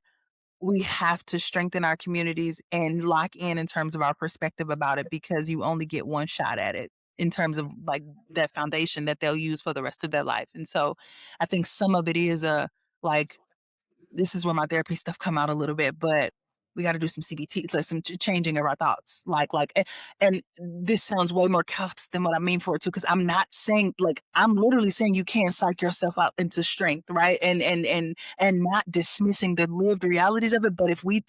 we have to strengthen our communities and lock in terms of our perspective about it because you only get one shot at it in terms of, like, that foundation that they'll use for the rest of their life, and so, I think some of it is, like this is where my therapy stuff come out a little bit, but we gotta do some CBT, like some changing of our thoughts. And this sounds way more caps than what I mean for it too, because I'm not saying like I'm literally saying you can't psych yourself out into strength, right? And not dismissing the lived realities of it. But if we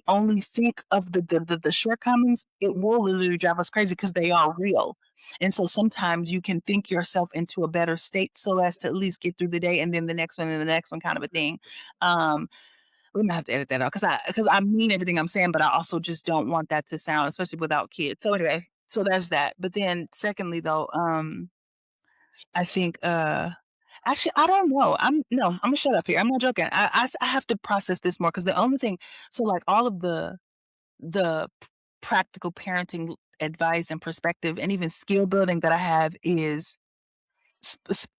only think of the shortcomings, it will literally drive us crazy because they are real. And so sometimes you can think yourself into a better state so as to at least get through the day and then the next one and the next one kind of a thing. Um, we might have to edit that out because I mean everything I'm saying, but I also just don't want that to sound, especially without kids. So anyway, so there's that. But then secondly though, I think actually I don't know. I'm gonna shut up here. I'm not joking. I have to process this more because the only thing so like all of the practical parenting advice and perspective and even skill building that I have is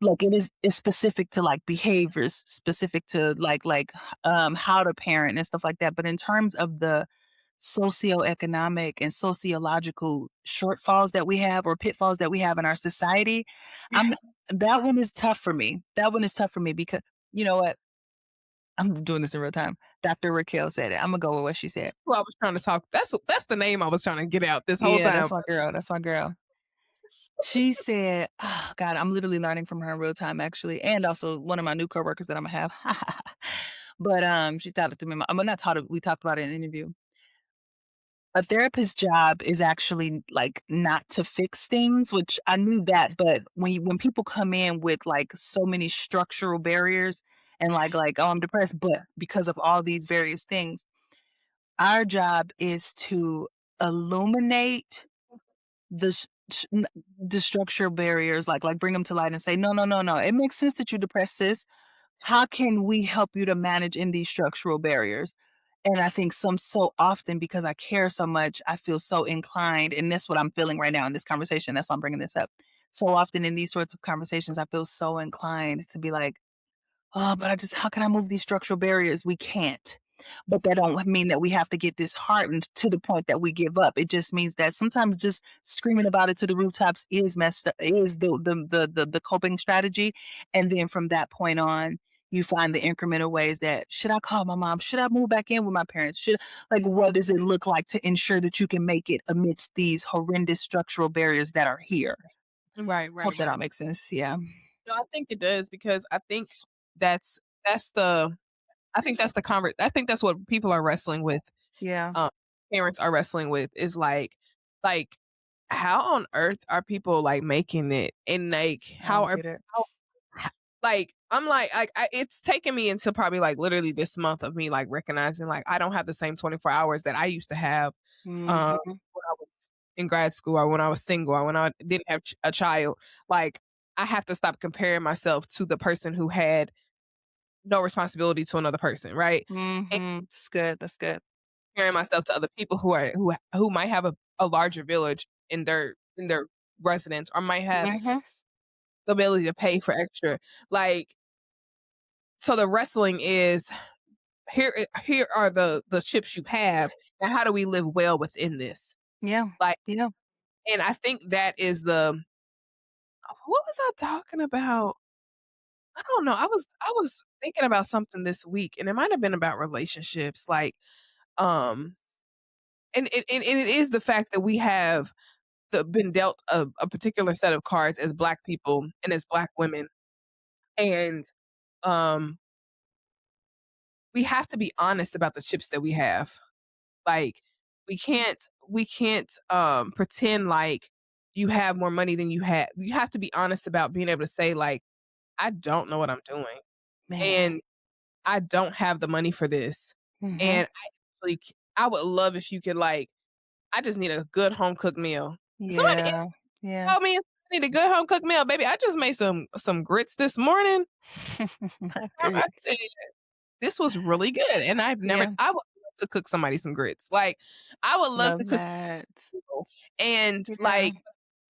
like it is specific to like behaviors, specific to how to parent and stuff like that. But in terms of the socioeconomic and sociological shortfalls that we have or pitfalls that we have in our society, I'm that one is tough for me. That one is tough for me because you know what? I'm doing this in real time. Dr. Raquel said it. I'm gonna go with what she said. Who I was trying to talk. That's the name I was trying to get out this whole Yeah, time. that's my girl. That's my girl. She said, oh, God, I'm literally learning from her in real time, actually, and also one of my new coworkers that Imma have. But, she taught it to me. I'm not taught it, we talked about it in the interview. A therapist's job is actually, like, not to fix things, which I knew that, but when people come in with, like, so many structural barriers and, "Oh, I'm depressed, but because of all these various things," our job is to illuminate the s sh n the structural barriers, bring them to light and say, "No, no, no, no. It makes sense that you're depressed, sis. How can we help you to manage in these structural barriers?" And I think so often because I care so much, I feel so inclined, and that's what I'm feeling right now in this conversation, that's why I'm bringing this up. So often in these sorts of conversations, I feel so inclined to be like, "Oh, but I just how can I move these structural barriers?" We can't. But that don't mean that we have to get disheartened to the point that we give up. It just means that sometimes just screaming about it to the rooftops is messed up is the coping strategy. And then from that point on, you find the incremental ways that should I call my mom? Should I move back in with my parents? Should what does it look like to ensure that you can make it amidst these horrendous structural barriers that are here? Right, Hope right, that all right. makes sense. Yeah. No, I think it does because I think that's the I think that's the I think that's what people are wrestling with. Yeah. Um, Parents are wrestling with is like how on earth are people like making it and like I don't get it. how like I'm it's taken me until probably like literally this month of me like recognizing like I don't have the same 24 hours that I used to have Mhm. when I was in grad school or when I was single or when I didn't have a child. Like I have to stop comparing myself to the person who had no responsibility to another person, right? And Mhm. That's good, that's good. comparing myself to other people who might have a larger village in their residence or might have Mhm. the ability to pay for extra. Like, so the wrestling is here are the chips you have, and how do we live well within this? Yeah. Like, Yeah. and I think that is the what was I talking about? I don't know. I was thinking about something this week, and it might have been about relationships, like, um, and it is the fact that we have been dealt a particular set of cards as Black people and as Black women, and um, we have to be honest about the chips that we have. Like, we can't pretend like you have more money than you have. You have to be honest about being able to say, like, I don't know what I'm doing, Man. and I don't have the money for this. Mhm. And I would love if you could, like, I just need a good home cooked meal. Somebody Yeah. Yeah. called me and said, "I need a good home cooked meal, baby. I just made some grits this morning." My I said, grits. "This was really good." And Yeah. I would love to cook somebody some grits. Like, I would love to Love cook that. some people. And, Yeah. like,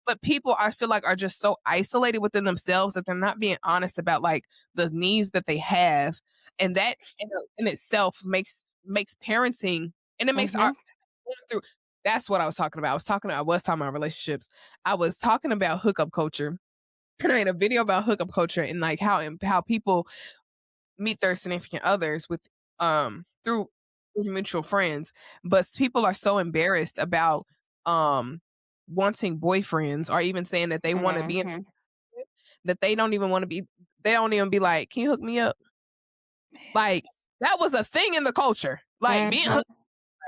but people, I feel like, are just so isolated within themselves that they're not being honest about, like, the needs that they have, and that in itself makes parenting, and it makes our Mhm. going through that's what I was talking about. I was talking about relationships. I was talking about hookup culture, and I made a video about hookup culture and, like, how people meet their significant others through mutual friends, but people are so embarrassed about, um, wanting boyfriends or even saying that they wanna be in Mhm. that they don't even be like, "Can you hook me up?" Like, that was a thing in the culture, like, being Mhm. hooked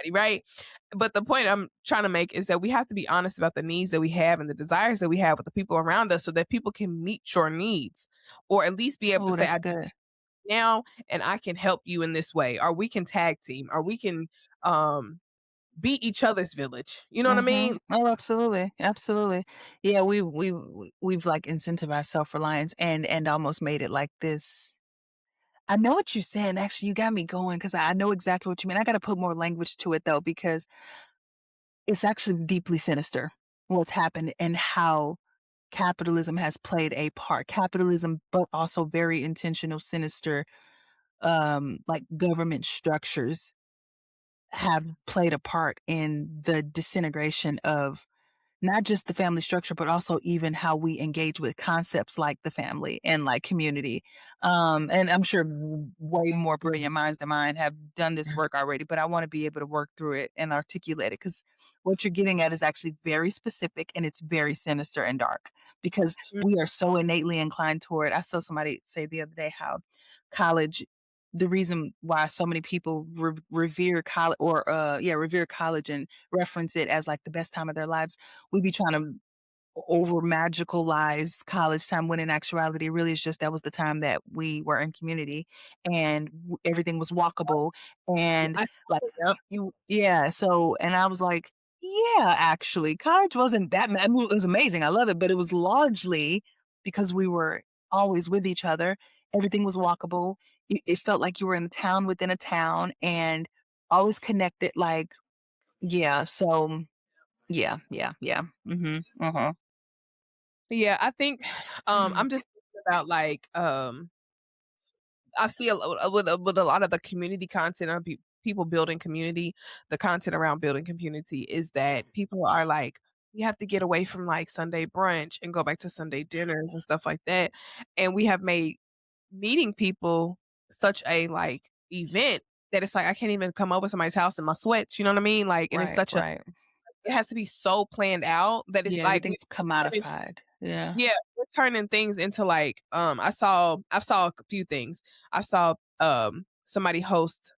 somebody, right? But the point I'm trying to make is that we have to be honest about the needs that we have and the desires that we have with the people around us so that people can meet your needs, or at least be able to Oh, say, that's "I good. now and I can help you in this way," or we can tag team, or we can, um, be each other's village. You know what I Mhm. mean? Oh, absolutely, absolutely. Yeah, we've, like, incentivized self-reliance and almost made it like this. I know what you're saying, actually, you got me going because I know exactly what you mean. I gotta put more language to it, though, because it's actually deeply sinister what's happened and how capitalism has played a part. Capitalism, but also very intentional, sinister, like, government structures have played a part in the disintegration of not just the family structure, but also even how we engage with concepts like the family and like community. And I'm sure way more brilliant minds than mine have done this work already, but I want to be able to work through it and articulate it because what you're getting at is actually very specific and it's very sinister and dark because Mm, we are so innately inclined toward. I saw somebody say the other day how college. The reason why so many people revere college or revere college and reference it as like the best time of their lives, we be trying to over magicalize college time when in actuality, really, it's just that was the time that we were in community and everything was walkable. And I like, yep. so, and I was like, yeah, actually, college wasn't that, I mean, it was amazing. I love it, but it was largely because we were always with each other. Everything was walkable. It felt like you were in a town within a town and always connected. Like, yeah. So, yeah, yeah, yeah. Mhm, uh-huh. Yeah, I think, Mm, I'm just thinking about, like, I see with a lot of the community content on people building community, the content around building community is that people are like, "We have to get away from, like, Sunday brunch and go back to Sunday dinners and stuff like that," and we have made meeting people such a, like, event that it's like, I can't even come over to somebody's house in my sweats, you know what I mean? Like, and it's right, such a right. it has to be so planned out that it's Yeah, like everything's commodified. Yeah. yeah, we're turning things into, like, I saw a few things. I saw, somebody host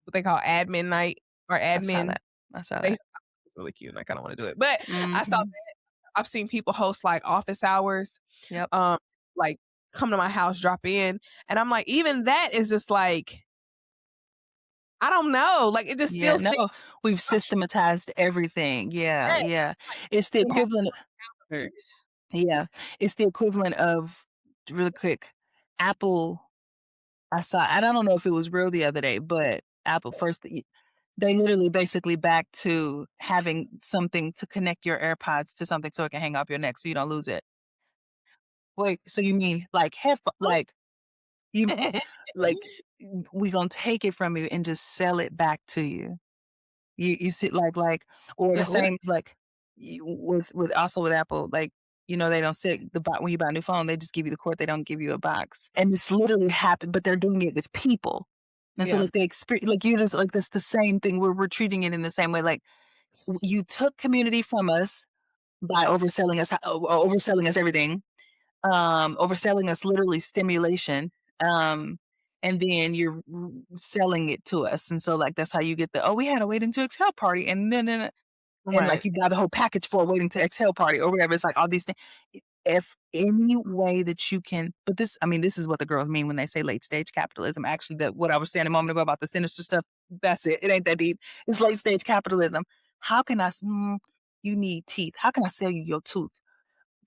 what they call admin night or I saw admin that. I saw they that. it's really cute and I kinda wanna do it, but I saw Mhm. I've seen people host, like, office hours, Yep. um, like, come to my house, drop in, and I'm like, even that is just like, I don't know, like, it just Yeah, still no, seems we've rushed. systematized everything. Yeah, Yeah, yeah. like, It's the we have equivalent. her. Yeah, it's the equivalent of really quick, Apple I don't know if it was real the other day, but Apple first they literally basically back to having something to connect your AirPods to something so it can hang off your neck so you don't lose it. Wait, so you mean like headpho like you like we gonna take it from you and just sell it back to you. You see, like, or the Yeah, literally. same as like with also with Apple, like they don't say when you buy a new phone, they just give you the cord, they don't give you a box, and it's literally happened, but they're doing it with people, and so Yeah, like they experience like you just like that's the same thing. We're treating it in the same way. Like you took community from us by overselling us everything, overselling us literally stimulation. Um, and then you're selling it to us. And so like that's how you get the we had a waiting to exhale party and then and like right. you buy the whole package for a waiting to exhale party or whatever. It's like all these things. If any way that you can, but this, I mean, this is what the girls mean when they say late stage capitalism. Actually, that what I was saying a moment ago about the sinister stuff, that's it. It ain't that deep. It's late stage capitalism. How can you need teeth. How can I sell you your tooth?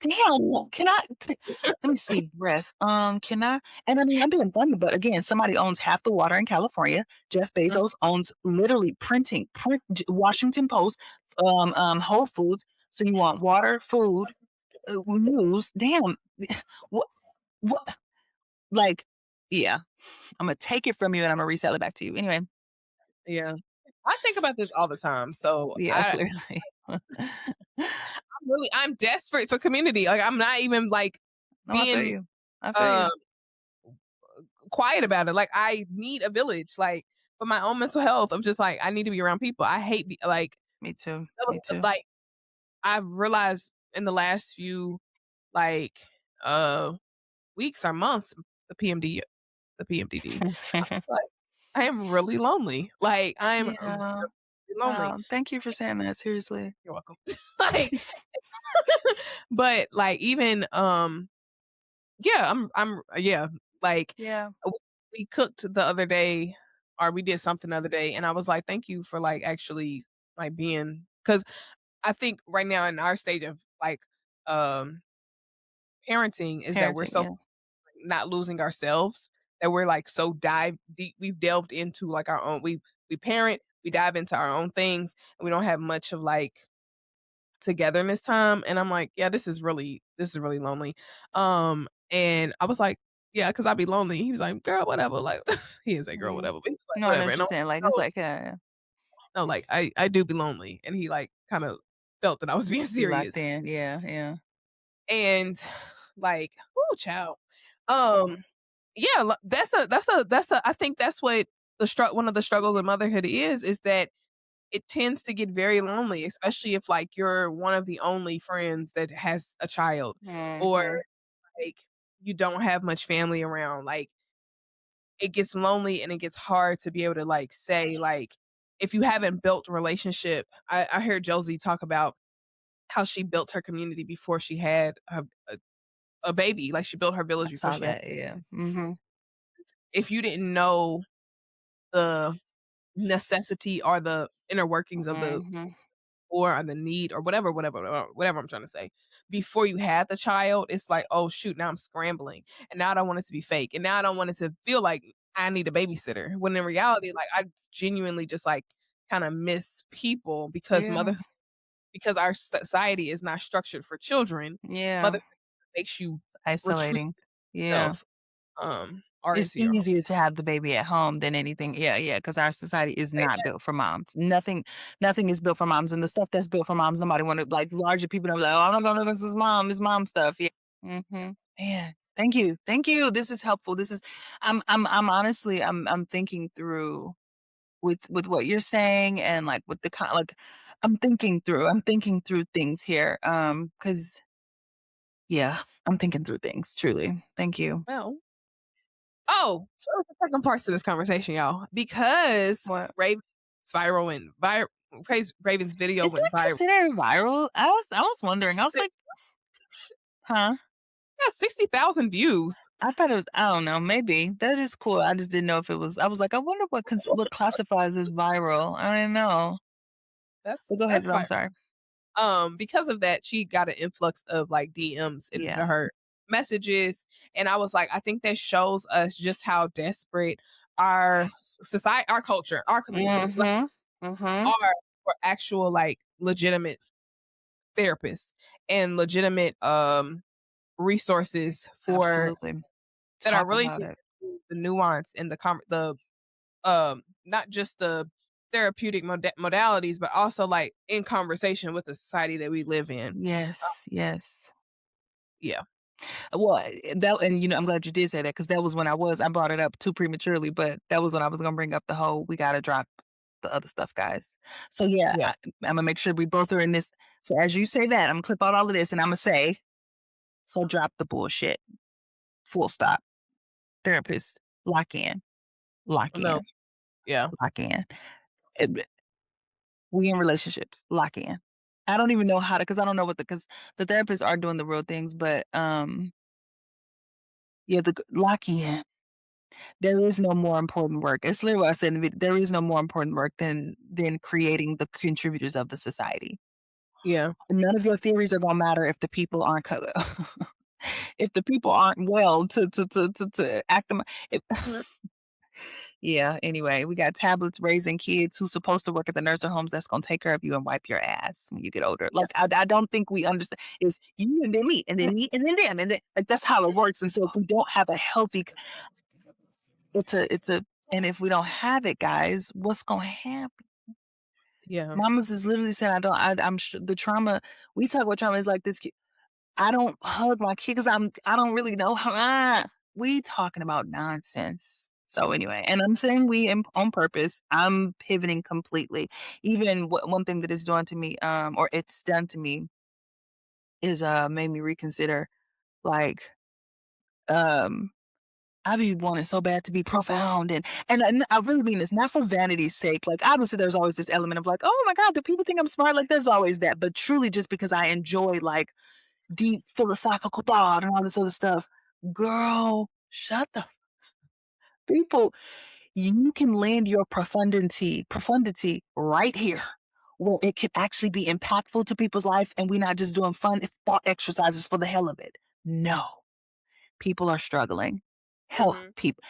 Damn, can I let me see, breath. Can I and I mean, I'm being funny, but again, somebody owns half the water in California. Jeff Mhm. Bezos owns literally Washington Post, Whole Foods. So you want water, food, news. Damn. What what like, yeah, Imma take it from you and Imma resell it back to you. Anyway, Yeah. I think about this all the time, so yeah, clearly. I'm desperate for community, like, I'm not even, like, No, I feel being, you. I feel um, you. quiet about it, like, I need a village, like, for my own mental health, I'm just like, I need to be around people, I hate like, Me too. that was Me too. like, I've realized in the last few, like, uh, weeks or months, the PMD the PMDD, like, I am really lonely, like, I'm really Yeah. lonely. Wow, thank you for saying that, seriously. You're welcome. Like, but, like, even, yeah, yeah, like, Yeah. w we cooked the other day, or we did something the other day, and I was like, "Thank you for, like, actually, like, being," because I think right now in our stage of, like, um, parenting is that we're Parenting, so yeah. not losing ourselves, that we're, like, so dive deep we've delved into, like, our own we parent, we dive into our own things, and we don't have much of, like, togetherness time, and I'm like, "Yeah, this is really lonely." And I was like, "Yeah, because 'cause I'd be lonely." He was like, "Girl, whatever," like, he didn't say girl, Mm. whatever, but he was like, No, I know "Whatever," what and you're I'm saying, like, like, it's "No, like, no, like, I do be lonely," and he, like, kinda felt that I was being you locked serious, in, yeah, yeah. and, like, ooh, child. Um, yeah, that's a I think that's what one of the struggles of motherhood is that it tends to get very lonely, especially if, like, you're one of the only friends that has a child, or, Mhm. like, you don't have much family around, like, it gets lonely and it gets hard to be able to, like, say, like, if you haven't built a relationship. I heard Josie talk about how she built her community before she had a baby, like, she built her I village before saw she had. that, yeah. Mhm. If you didn't know the necessity or the inner workings of the Mhm. or the need or whatever I'm trying to say. Before you had the child, it's like, "Oh, shoot, now I'm scrambling, and now I don't want it to be fake, and now I don't want it to feel like I need a babysitter," when in reality, like, I genuinely just, like, kinda miss people Yeah, because our society is not structured for children. yeah. Motherhood makes you It's retreat isolating. Yeah. yourself, or It's into your home. easier to have the baby at home than anything. Yeah, yeah. Because our society is Say not that. built for moms. Nothing is built for moms, and the stuff that's built for moms, nobody wanna like, larger people are like, "Oh, I'm not gonna this mom stuff." Yeah. Mhm. Man, thank you. Thank you. This is helpful. This is I'm honestly I'm thinking through with what you're saying and, like, with the like, I'm thinking through things here, because yeah, I'm thinking through things, truly. Thank you. Well, oh, so there's the second part to this conversation, y'all. Because What? Raven's viral and viral praise Raven's video Is went that viral. considered viral? I was wondering. I was It like, "Huh?" got 60,000 views. I thought it was I don't know, maybe. That is cool. I just didn't know if it was I was like, "I wonder what classifies as viral." I don't know. But go ahead, That's though, I'm viral. sorry. Because of that, she got an influx of like DMs into Yeah. her messages. And I was like, I think that shows us just how desperate our society, our culture, our community like, Mhm. Mhm. are for actual like legitimate therapists and legitimate resources for Absolutely. that are Talk really about thinking it. through the nuance and the not just the therapeutic modalities, but also like in conversation with the society that we live in. Uh, Yes, yes. yeah, Well, that and, I'm glad you did say that because that was when I brought it up too prematurely, but that was when I was gonna bring up the whole, "We gotta drop the other stuff, guys." So, yeah, yeah, Imma make sure we both are in this. So, as you say that, Imma clip out all of this, and Imma say, "So drop the bullshit. Full stop. Therapist, lock in, lock no, in, yeah, lock in." And we in relationships, lock in. I don't even know how to, because I don't know what because the therapists are doing the real things, but, yeah, lock in. There is no more important work. It's literally what I said in the there is no more important work than creating the contributors of the society. yeah, None of your theories are gonna matter if the people aren't if the people aren't well to act them if mhm, Yeah, anyway, we got tablets raising kids who's supposed to work at the nursing homes that's gonna take care of you and wipe your ass when you get older. yeah, Like, I don't think we understand. It's you and then me, and then me, and then them, and then like, that's how it works, and so if we don't have a healthy it's a and if we don't have it, guys, what's gonna happen? yeah, Mamas is literally saying, "I don't." I'm sure the trauma we talk about trauma is like this. I don't hug my kid because I don't really know how. We talking about nonsense. So anyway, and I'm saying on purpose. I'm pivoting completely. Even one thing that it's done to me, or it's done to me, is made me reconsider. Like, um, I be wanting so bad to be profound, and I really mean this not for vanity's sake. Like, obviously, there's always this element of like, oh my god, do people think I'm smart? Like, there's always that, but truly, just because I enjoy like deep philosophical thought and all this other stuff, girl, shut the people. You can land your profundity right here, where it can actually be impactful to people's life, and we're not just doing fun thought exercises for the hell of it. No, people are struggling. Help mhm, people.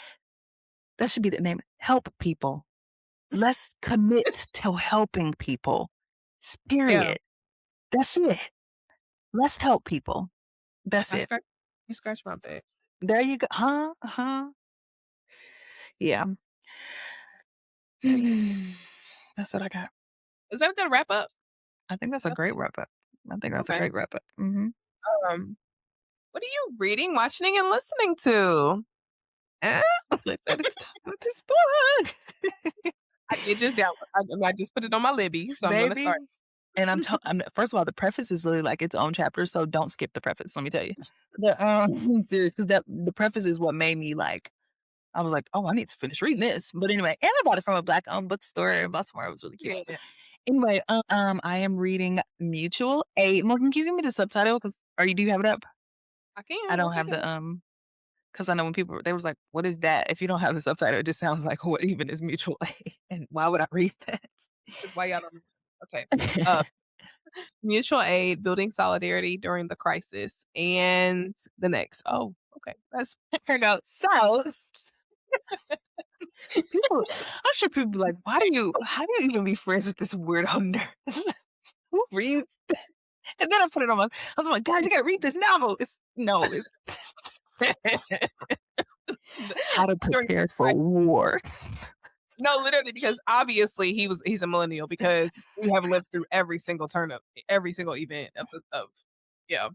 That should be the name. Help people. Let's commit to helping people. yeah. Period. That's it. Let's help people. That's I it. scratch, you scratch my back. There you go. Huh? Huh? Yeah. That's what I got. Is that a good wrap up? I think that's a great wrap up. I think that's a Okay. great wrap up. Mhm. Um, what are you reading, watching, and listening to? Eh? I'm so excited to talk about this book. I did just download. I just put it on my Libby, so I'm gonna Baby. start. And I'm first of all, the preface is literally like its own chapter, so don't skip the preface, let me tell you. Serious, because that the preface is what made me like I was like, "Oh, I need to finish reading this." But anyway, and I bought it from a Black-owned bookstore in Baltimore. It was really cute. Yeah, Anyway, I am reading Mutual Aid. Morgan, can you give me the subtitle? Because do you have it up? I I can. One don't have second. the, because I know when people they was like, "What is that?" If you don't have the subtitle, it just sounds like, "What even is mutual aid?" And why would I read that? Is why y'all don't. Okay. Uh, mutual aid, building solidarity during the crisis, and the next. Oh, okay. That's Here goes. So, people I'm sure people be like, how do you even be friends with this weirdo nerd? Who reads? And then I put it on I was like, "Guys, you gotta read this novel." It's How to during Prepare for War. no, literally, because obviously he's a millennial because we have lived through every single turn of every single event of yeah,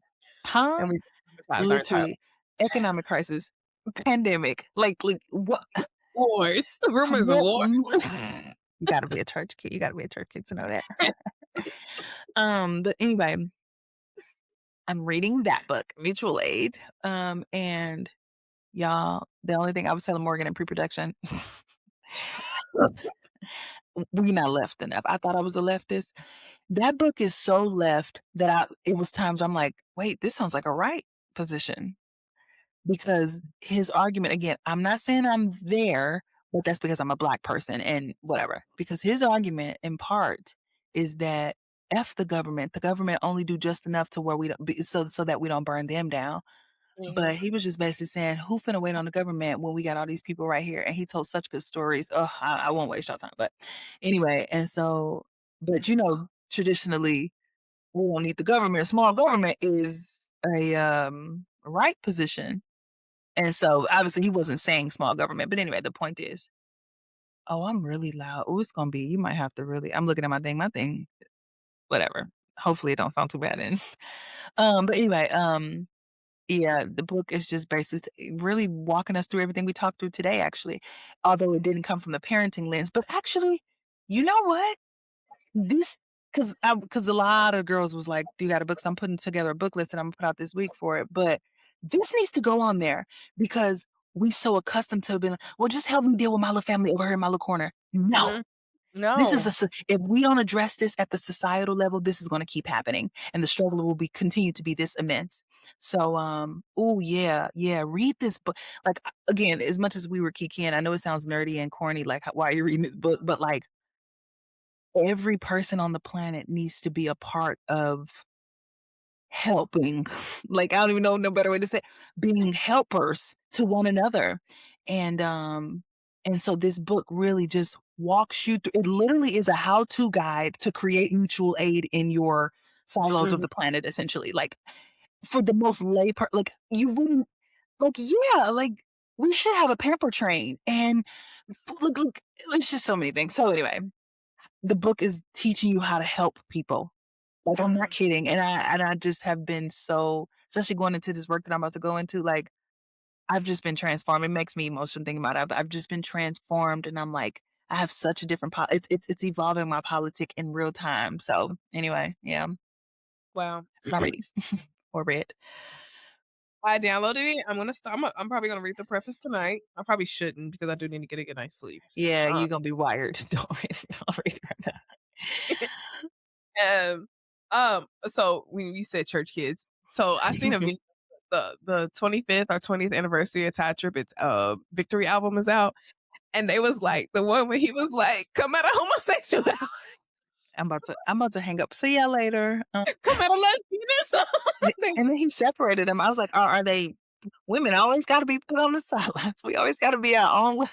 Huh? and we emphasize our entire Literally. Economic crisis, pandemic, like, what wars, rumors of what war. You gotta be a church kid. You gotta be a church kid to know that. But anyway, I'm reading that book, Mutual Aid. And y'all, the only thing I was telling Morgan in pre-production, we not left enough. I thought I was a leftist. That book is so left that it was times I'm like, wait, this sounds like a right position. Because his argument, again, I'm not saying I'm there, but that's because I'm a Black person and whatever. Because his argument in part is that F the government. The government only do just enough to where we don't be so that we don't burn them down. But Mhm. he was just basically saying, "Who finna wait on the government when we got all these people right here?" And he told such good stories. Oh, I won't waste your time. But anyway, and so, but traditionally, we don't need the government. Small government is a right position. And so obviously he wasn't saying small government. But anyway, the point is, oh, I'm really loud. Oh, it's gonna be, you might have to really, I'm looking at my thing, whatever. Hopefully it don't sound too bad. And but anyway, yeah, the book is just basically really walking us through everything we talked through today, actually. Although it didn't come from the parenting lens. But actually, you know what? This because a lot of girls was like, "Do you got a book?" So I'm putting together a book list and I'm gonna put out this week for it. But this needs to go on there because we so accustomed to being like, "Well, just help me deal with my little family over here in my little corner." No, Mhm. this is No. if we don't address this at the societal level, this is going to keep happening, and the struggle will be continue to be this immense. So, oh yeah, yeah, read this book. Like again, as much as we were kikiing, I know it sounds nerdy and corny. Like, why are you reading this book? But like, every person on the planet needs to be a part of helping. Like, I don't even know no better way to say it, being helpers to one another. And so this book really just walks you through, it literally is a how-to guide to create mutual aid in your silos of Mhm. the planet, essentially. Like for the most like you wouldn't like, yeah, like we should have a pamper train and look, it's just so many things. So anyway, the book is teaching you how to help people. Like, I'm not Mhm. kidding, and I just have been so, especially going into this work that I'm about to go into, like, I've just been transformed. It makes me emotional thinking about it. I've just been transformed, and I'm like, I have such a different it's evolving my politic in real time. So, anyway, yeah, Wow. that's my readings or read. I downloaded it. I'm gonna start. I'm probably gonna read the preface tonight. I probably shouldn't because I do need to get a good night's sleep. Yeah, Um, you're gonna be wired. Don't read it right now. um, so when you said church kids, so I seen a video. The 25th or 20th anniversary of Ty Tribbett's Victory album is out, and they was like the one where he was like, "Come out of homosexuality, I'm about to hang up. See y'all later. come out of lesbianism." They And was- then he separated them. I was like, are they women always gotta be put on the sidelines. We always gotta be our own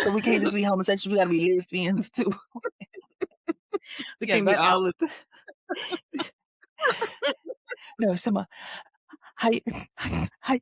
so we can't just be homosexual, we gotta be lesbians too. We yeah, can't be that all album. of the no, some how you how you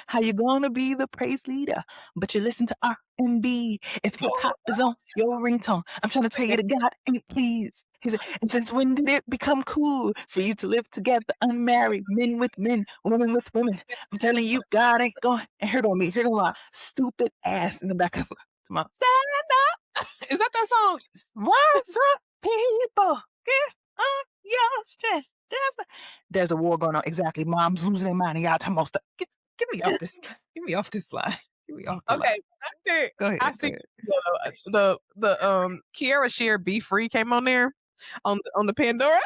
how you gonna be the praise leader, but you listen to R&B if hip hop is on your ringtone. I'm trying to tell you that God ain't pleased. He said, and since when did it become cool for you to live together, unmarried, men with men, women with women? I'm telling you, God ain't going. And here go me, here go my stupid ass in the back of my Stand up. Is that that song? rise up, people, get on your strength. There's a war going on. Exactly. Mom's losing their mind and y'all talking about stuff. Get me off this. Get me off this slide. Get me off the line. Okay, after Go I ahead. Go see ahead. the Kiara Shear "Be Free" came on there on the Pandora.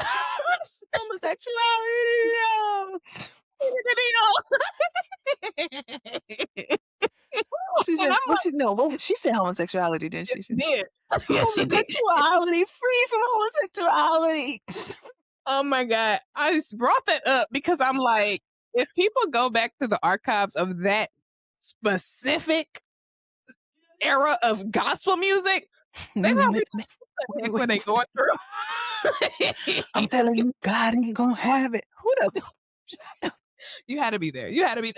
Homosexuality, She and said, I'm what she no, what she said homosexuality, didn't like, she? "Yeah, Yes, she did. homosexuality, free from homosexuality." Oh my god, I just brought that up because I'm like, if people go back to the archives of that specific era of gospel music, they Women probably with men. what the heck Women were they with going I'm through? telling you, God ain't gonna have it. Who the You had to be there. You had to be You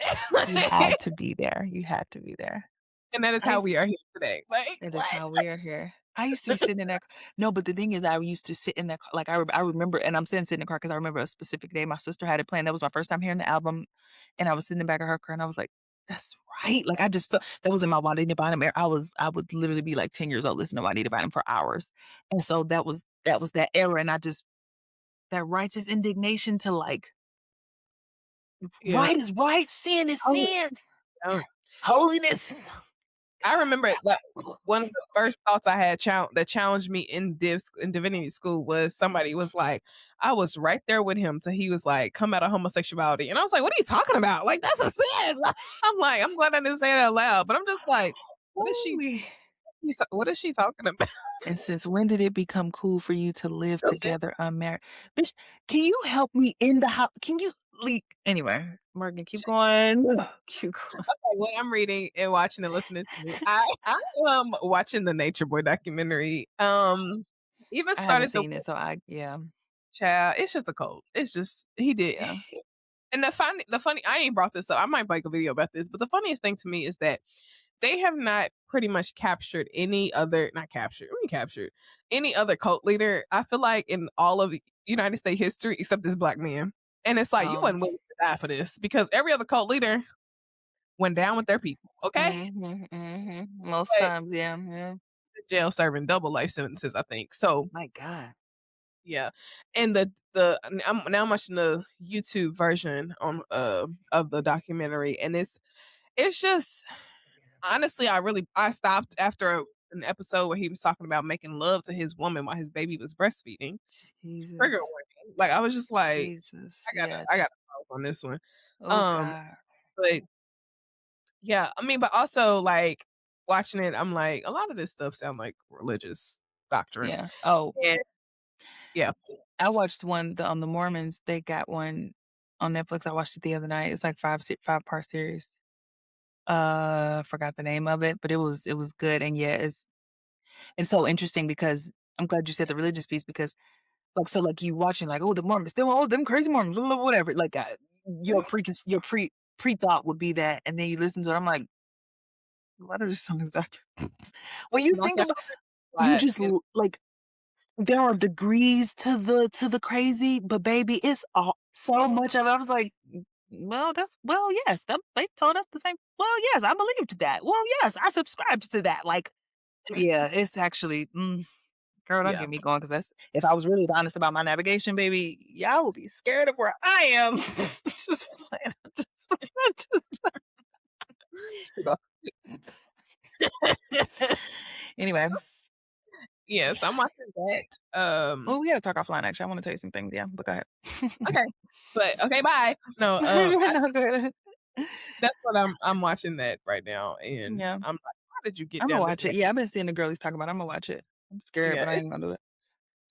there. had to be there. You had to be there. And that is I how used we are here today. Like, That is what? how we are here. I used to be sitting in that no, but the thing is I used to sit in that like, I remember and I'm saying sit in the car because I remember a specific day my sister had it playing. That was my first time hearing the album, and I was sitting in the back of her car, and I was like, "That's right." Like, I just felt that was in my Juanita Bynum era. I would literally be, like, 10 years old listening to Juanita Bynum for hours, and so that was that era, and I just that righteous indignation to, like, Yeah. right is right, sin is Oh, sin, yeah. holiness. I remember like one of the first thoughts I had that challenged me in in divinity school was somebody was like, I was right there with him till he was like, come out of homosexuality. And I was like, what are you talking about? Like, that's a sin. I'm like, I'm glad I didn't say it out loud, but I'm just like, what is she? Ooh-wee. What is she talking about? And since when did it become cool for you to live together unmarried? Bitch, can you help me in the house? Can you leak? Anyway, Morgan, keep going. Keep going. Okay, what I'm reading and watching and listening to, I am watching the Nature Boy documentary. Even I haven't started the seen it, so yeah, child. It's just a cult. It's just he did. yeah. And the funny, I ain't brought this up. I might make a video about this, but the funniest thing to me is that they have not pretty much captured any other, not captured, recaptured any other cult leader. I feel like in all of United States history, except this black man. And it's like you Oh, wasn't willing to die for this because every other cult leader went down with their people. Okay, mhm, mhm. Most but times, yeah, yeah. jail serving double life sentences, I think. So My God. yeah, and I'm now watching the YouTube version on of the documentary, and it's just honestly, I stopped after an episode where he was talking about making love to his woman while his baby was breastfeeding. Trigger Jesus. warning. Like I was just like, Jesus. Yeah. I gotta pause on this one. Oh Um, God. but yeah, I mean, but also like watching it, I'm like, a lot of this stuff sound like religious doctrine. Yeah. Oh, And yeah, I watched one on the Mormons. They got one on Netflix. I watched it the other night. It's like 5 part series. Forgot the name of it, but it was good. And yeah, it's so interesting because I'm glad you said the religious piece because like so like you watching like oh the Mormons, them crazy Mormons, blah, blah, whatever. Like your pre thought would be that, and then you listen to it. I'm like, what are some exact? When you knock think out about you like just like there are degrees to the crazy, but baby, it's all so much of it. I was like, well, yes, they told us the same. Well, yes, I believed that. Well, yes, I subscribed to that. Like, yeah, it's actually, girl, don't yeah. get me going because that's if I was really honest about my navigation, baby, y'all will be scared of where I am. Just playing, just anyway. Yes, I'm watching that. Oh, we gotta talk offline. Actually, I want to tell you some things. Yeah, but go ahead. Okay, but okay, bye. No, No, go ahead. that's what I'm watching that right now, and Yeah. I'm like, how did you get Imma down this watch it. rabbit? Yeah, I've been seeing the girlies talk about it. Imma watch it. I'm scared, Yeah, but I ain't gonna do it.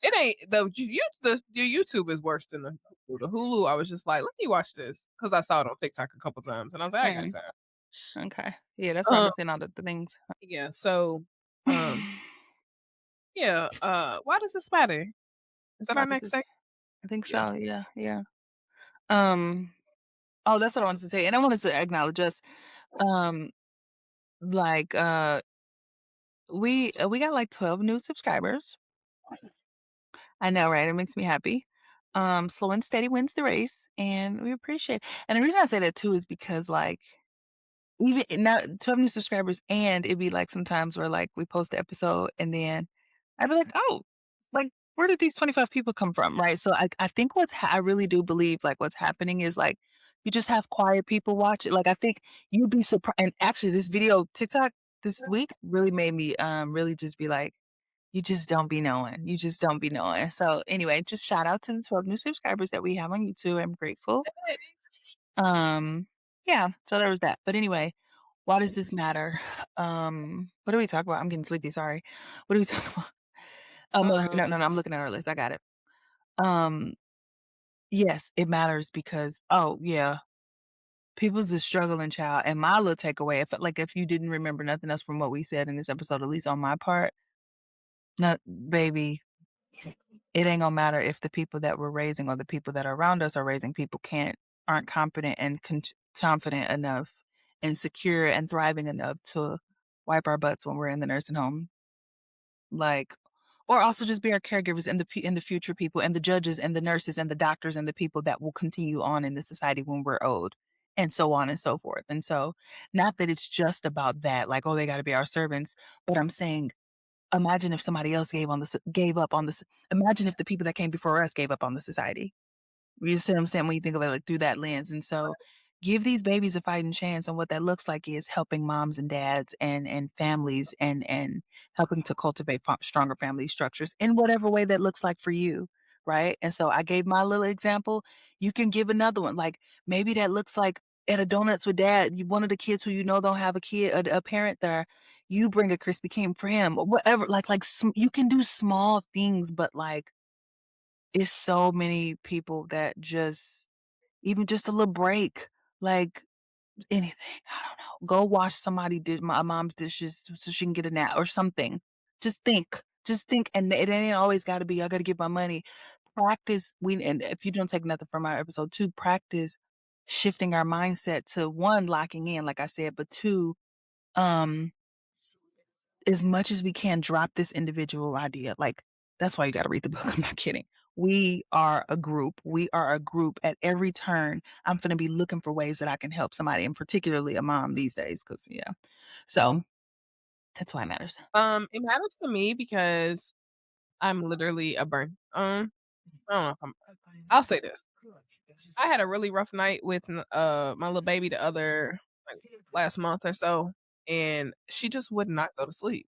it ain't the YouTube is worse than the Hulu. The Hulu, I was just like, let me watch this because I saw it on TikTok a couple times, and I was like, I got Mm, time. okay. Yeah, that's where I've Um, been seeing all the things. yeah, so yeah, why does this matter? Is that Why our does next this segment? I think Yeah. so, yeah, yeah. Um, oh, that's what I wanted to say, and I wanted to acknowledge us, um, like, we got, like, 12 new subscribers. I know, right? It makes me happy. Slow and steady wins the race, and we appreciate and the reason I say that too is because, like even now 12 new subscribers, and it'd be, like, sometimes where, like, we post the episode, and then I'd be like, "Oh, like, where did these 25 people come from?" Right? So I think I really do believe, like, what's happening is, like, you just have quiet people watch it. Like, I think you'd be surprised. And actually, this video TikTok this week really made me, really just be like, "You just don't be knowing. You just don't be knowing." So, anyway, just shout out to the 12 new subscribers that we have on YouTube. I'm grateful. Um, yeah, so there was that. But anyway, why does this matter? What do we talk about? I'm getting sleepy, sorry. What do we talk about? Mother Um, no, no, no, I'm looking at our list. I got it. Um, yes, it matters because yeah, people's a struggling child. And my little takeaway, if you didn't remember nothing else from what we said in this episode, at least on my part, not baby, it ain't gonna matter if the people that we're raising or the people that are around us are raising people aren't competent and confident enough and secure and thriving enough to wipe our butts when we're in the nursing home, like, or also just be our caregivers and the future people and the judges and the nurses and the doctors and the people that will continue on in the society when we're old, and so on and so forth. And so, not that it's just about that, like, oh, they got to be our servants, but I'm saying imagine if somebody else gave up on this. Imagine if the people that came before us gave up on the society. You see what I'm saying when you think of it like through that lens. And so give these babies a fighting chance. And what that looks like is helping moms and dads and families and helping to cultivate stronger family structures in whatever way that looks like for you. Right. And so I gave my little example. You can give another one. Like maybe that looks like at a donuts with dad, one of the kids who don't have a parent there, you bring a Krispy Kreme for him or whatever, you can do small things, but, like, it's so many people that just even just a little break, like, anything, I don't know. Go wash somebody did my mom's dishes so she can get a nap or something. Just think, and it ain't always gotta be, "I gotta get my money." Practice we and if you don't take nothing from our episode 2, practice shifting our mindset to 1, locking in, like I said, but 2, um, as much as we can, drop this individual idea, like, that's why you gotta read the book, I'm not kidding. We are a group. We are a group. At every turn, I'm gonna be looking for ways that I can help somebody, and particularly a mom these days, because yeah. So, that's why it matters. It matters to me because I'm literally a burn. I don't know if I'll say this. I had a really rough night with my little baby the other like last month or so, and she just would not go to sleep.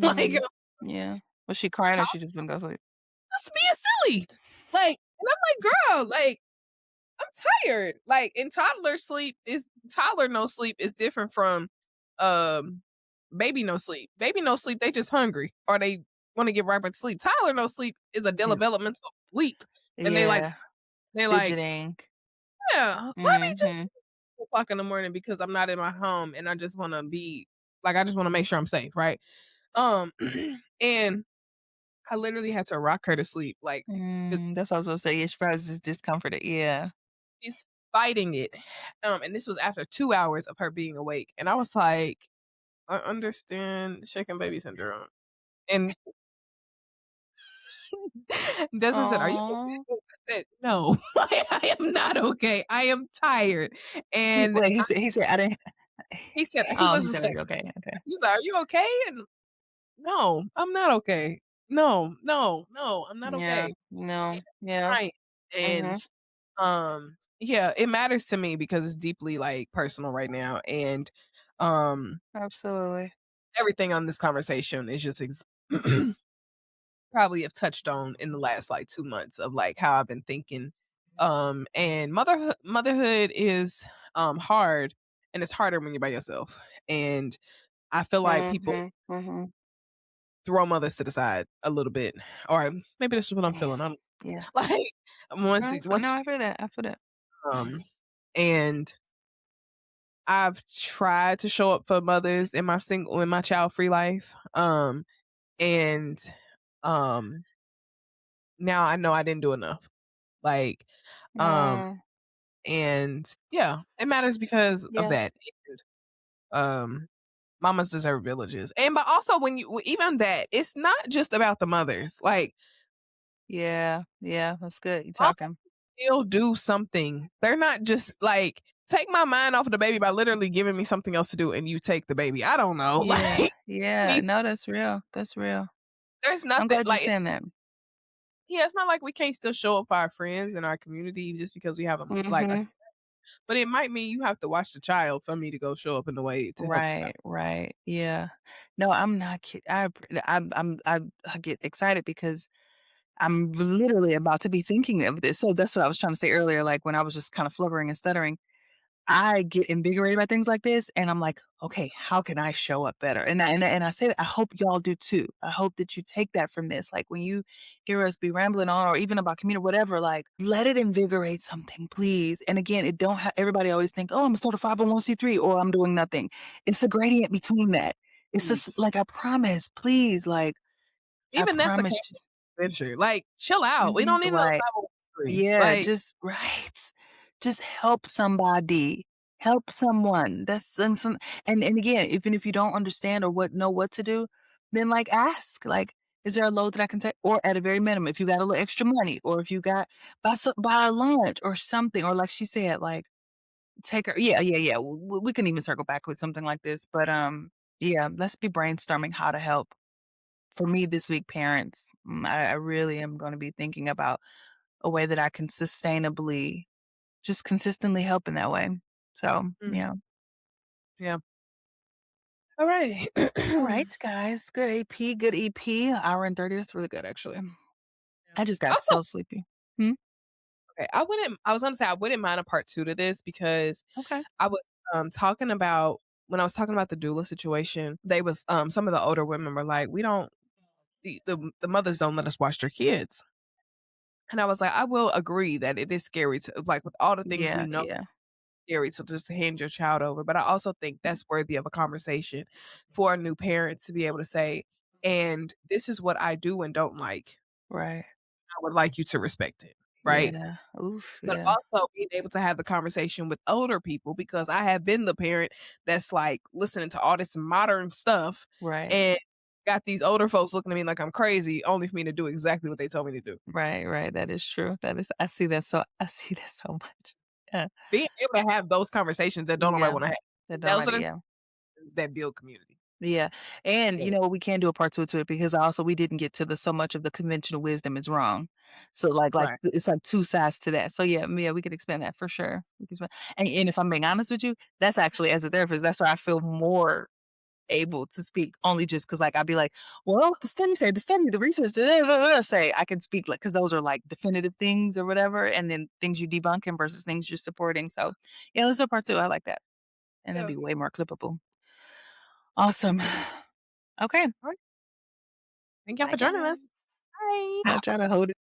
Like Mhm. Yeah. Was she crying or she just been go sleep? just being silly. Like, and I'm like, girl, like I'm tired. Like, and toddler no sleep is different from um baby no sleep. Baby no sleep, they just hungry or they want to get right back to sleep. Toddler no sleep is a Yeah. developmental leap. And Yeah. they like, Fidgeting. yeah, let me just Mhm. 2 o'clock in the morning because I'm not in my home and I just wanna be like I just wanna make sure I'm safe, right? Um and I literally had to rock her to sleep, like, 'cause That's what I was gonna say. Yeah, she probably was just discomforted. Yeah. she's fighting it. And this was after 2 hours of her being awake, and I was like, "I understand shaken baby syndrome." And Desmond said, "Are you Aw. okay?" I said, "No, I am not okay. I am tired." He And wait, he said, "I didn't." he said he Oh, he was said, just "Are like you okay?" Okay. he was like, "Are you okay?" And no, I'm not okay. No, no, no, I'm not Yeah. okay. No. And Yeah. right. And Mhm. yeah, it matters to me because it's deeply like personal right now. And um Absolutely. everything on this conversation is just probably have touched on in the last like 2 months of like how I've been thinking. And motherhood is hard and it's harder when you're by yourself. And I feel like people Mhm. Mhm. throw mothers to the side a little bit. Or maybe this is what I'm Yeah. feeling. I'm Yeah. like No, once no, I feel that. I feel that. and I've tried to show up for mothers in my child free life. And um now I know I didn't do enough. Like um Mm, and yeah, it matters because of yeah. that. And, mamas deserve villages. And but also when you even that, it's not just about the mothers. Like Yeah. Yeah. That's good. You mamas talking. still do something. They're not just like take my mind off of the baby by literally giving me something else to do and you take the baby. I don't know. Yeah. Like Yeah. me No, that's real. That's real. there's I'm nothing glad you're like saying that. yeah, it's not like we can't still show up for our friends and our community just because we have a Mhm. but it might mean you have to watch the child for me to go show up in the way to help you out. Right, right. Yeah. No, I'm not kidding. I get excited because I'm literally about to be thinking of this. So that's what I was trying to say earlier, like when I was just kind of flubbering and stuttering. I get invigorated by things like this, and I'm like, "Okay, how can I show up better?" And I say that I hope y'all do too. I hope that you take that from this. Like when you hear us be rambling on, or even about community, whatever, like let it invigorate something, please. And again, it don't have everybody always think, "Oh, I'm gonna start a 501(c)(3) or I'm doing nothing." It's a gradient between that. It's just Please. like I promise, please, like I Even that's a promise. camping adventure. Like, chill out. We Mhm, don't need another right. 501(c)(3). Yeah, Like, just right. Just help somebody. Help someone. That's some and again, even if you don't understand or what to do, then, like, ask, like, "Is there a load that I can take?" Or at a very minimum, if you got a little extra money, or if you got buy a lunch or something, or like she said, like, take her yeah. We can even circle back with something like this, but, yeah, let's be brainstorming how to help. For me this week, parents, I really am gonna be thinking about a way that I can sustainably just consistently help in that way. So, mm, yeah. yeah. Alrighty. Alright, guys. Good AP, good EP. Hour and 30, that's really good, actually. Yeah. I just got Also, so sleepy. Hmm? okay, I was gonna say I wouldn't mind a part 2 to this because Okay. I was, talking about when I was talking about the doula situation, they was, some of the older women were like, "We don't the mothers don't let us watch their kids." And I was like, I will agree that it is scary to like, with all the things Yeah, we know, yeah, scary to just hand your child over, but I also think that's worthy of a conversation for new parents to be able to say, "And this is what I do and don't like. right. I would like you to respect it." Right? Yeah. Oof, But yeah, also being able to have the conversation with older people because I have been the parent that's, like, listening to all this modern stuff right. and got these older folks looking at me like I'm crazy only for me to do exactly what they told me to do. Right, right, that is true. That is I see that so much. Yeah. Being able to have those conversations that don't nobody Yeah. wanna have. That don't Those are matter, the yeah. things that build community. Yeah, and Yeah, you know what, we can do a part 2 to it because also we didn't get to the so much of the conventional wisdom is wrong. So, right. it's like 2 sides to that. So, yeah, yeah, we could expand that for sure. We could expand and if I'm being honest with you, that's actually as a therapist, that's where I feel more able to speak only just because like, I'd be like, "Well, the study said, the study, the research, say," I can speak, like because those are, like, definitive things or whatever, and then things you debunking versus things you're supporting. So, yeah, let's do a part 2, I like that, and that'd Yeah. be way more clippable. Awesome. Okay. Alright. Thank y'all Bye, for joining us. guys. Bye. I'll try to hold it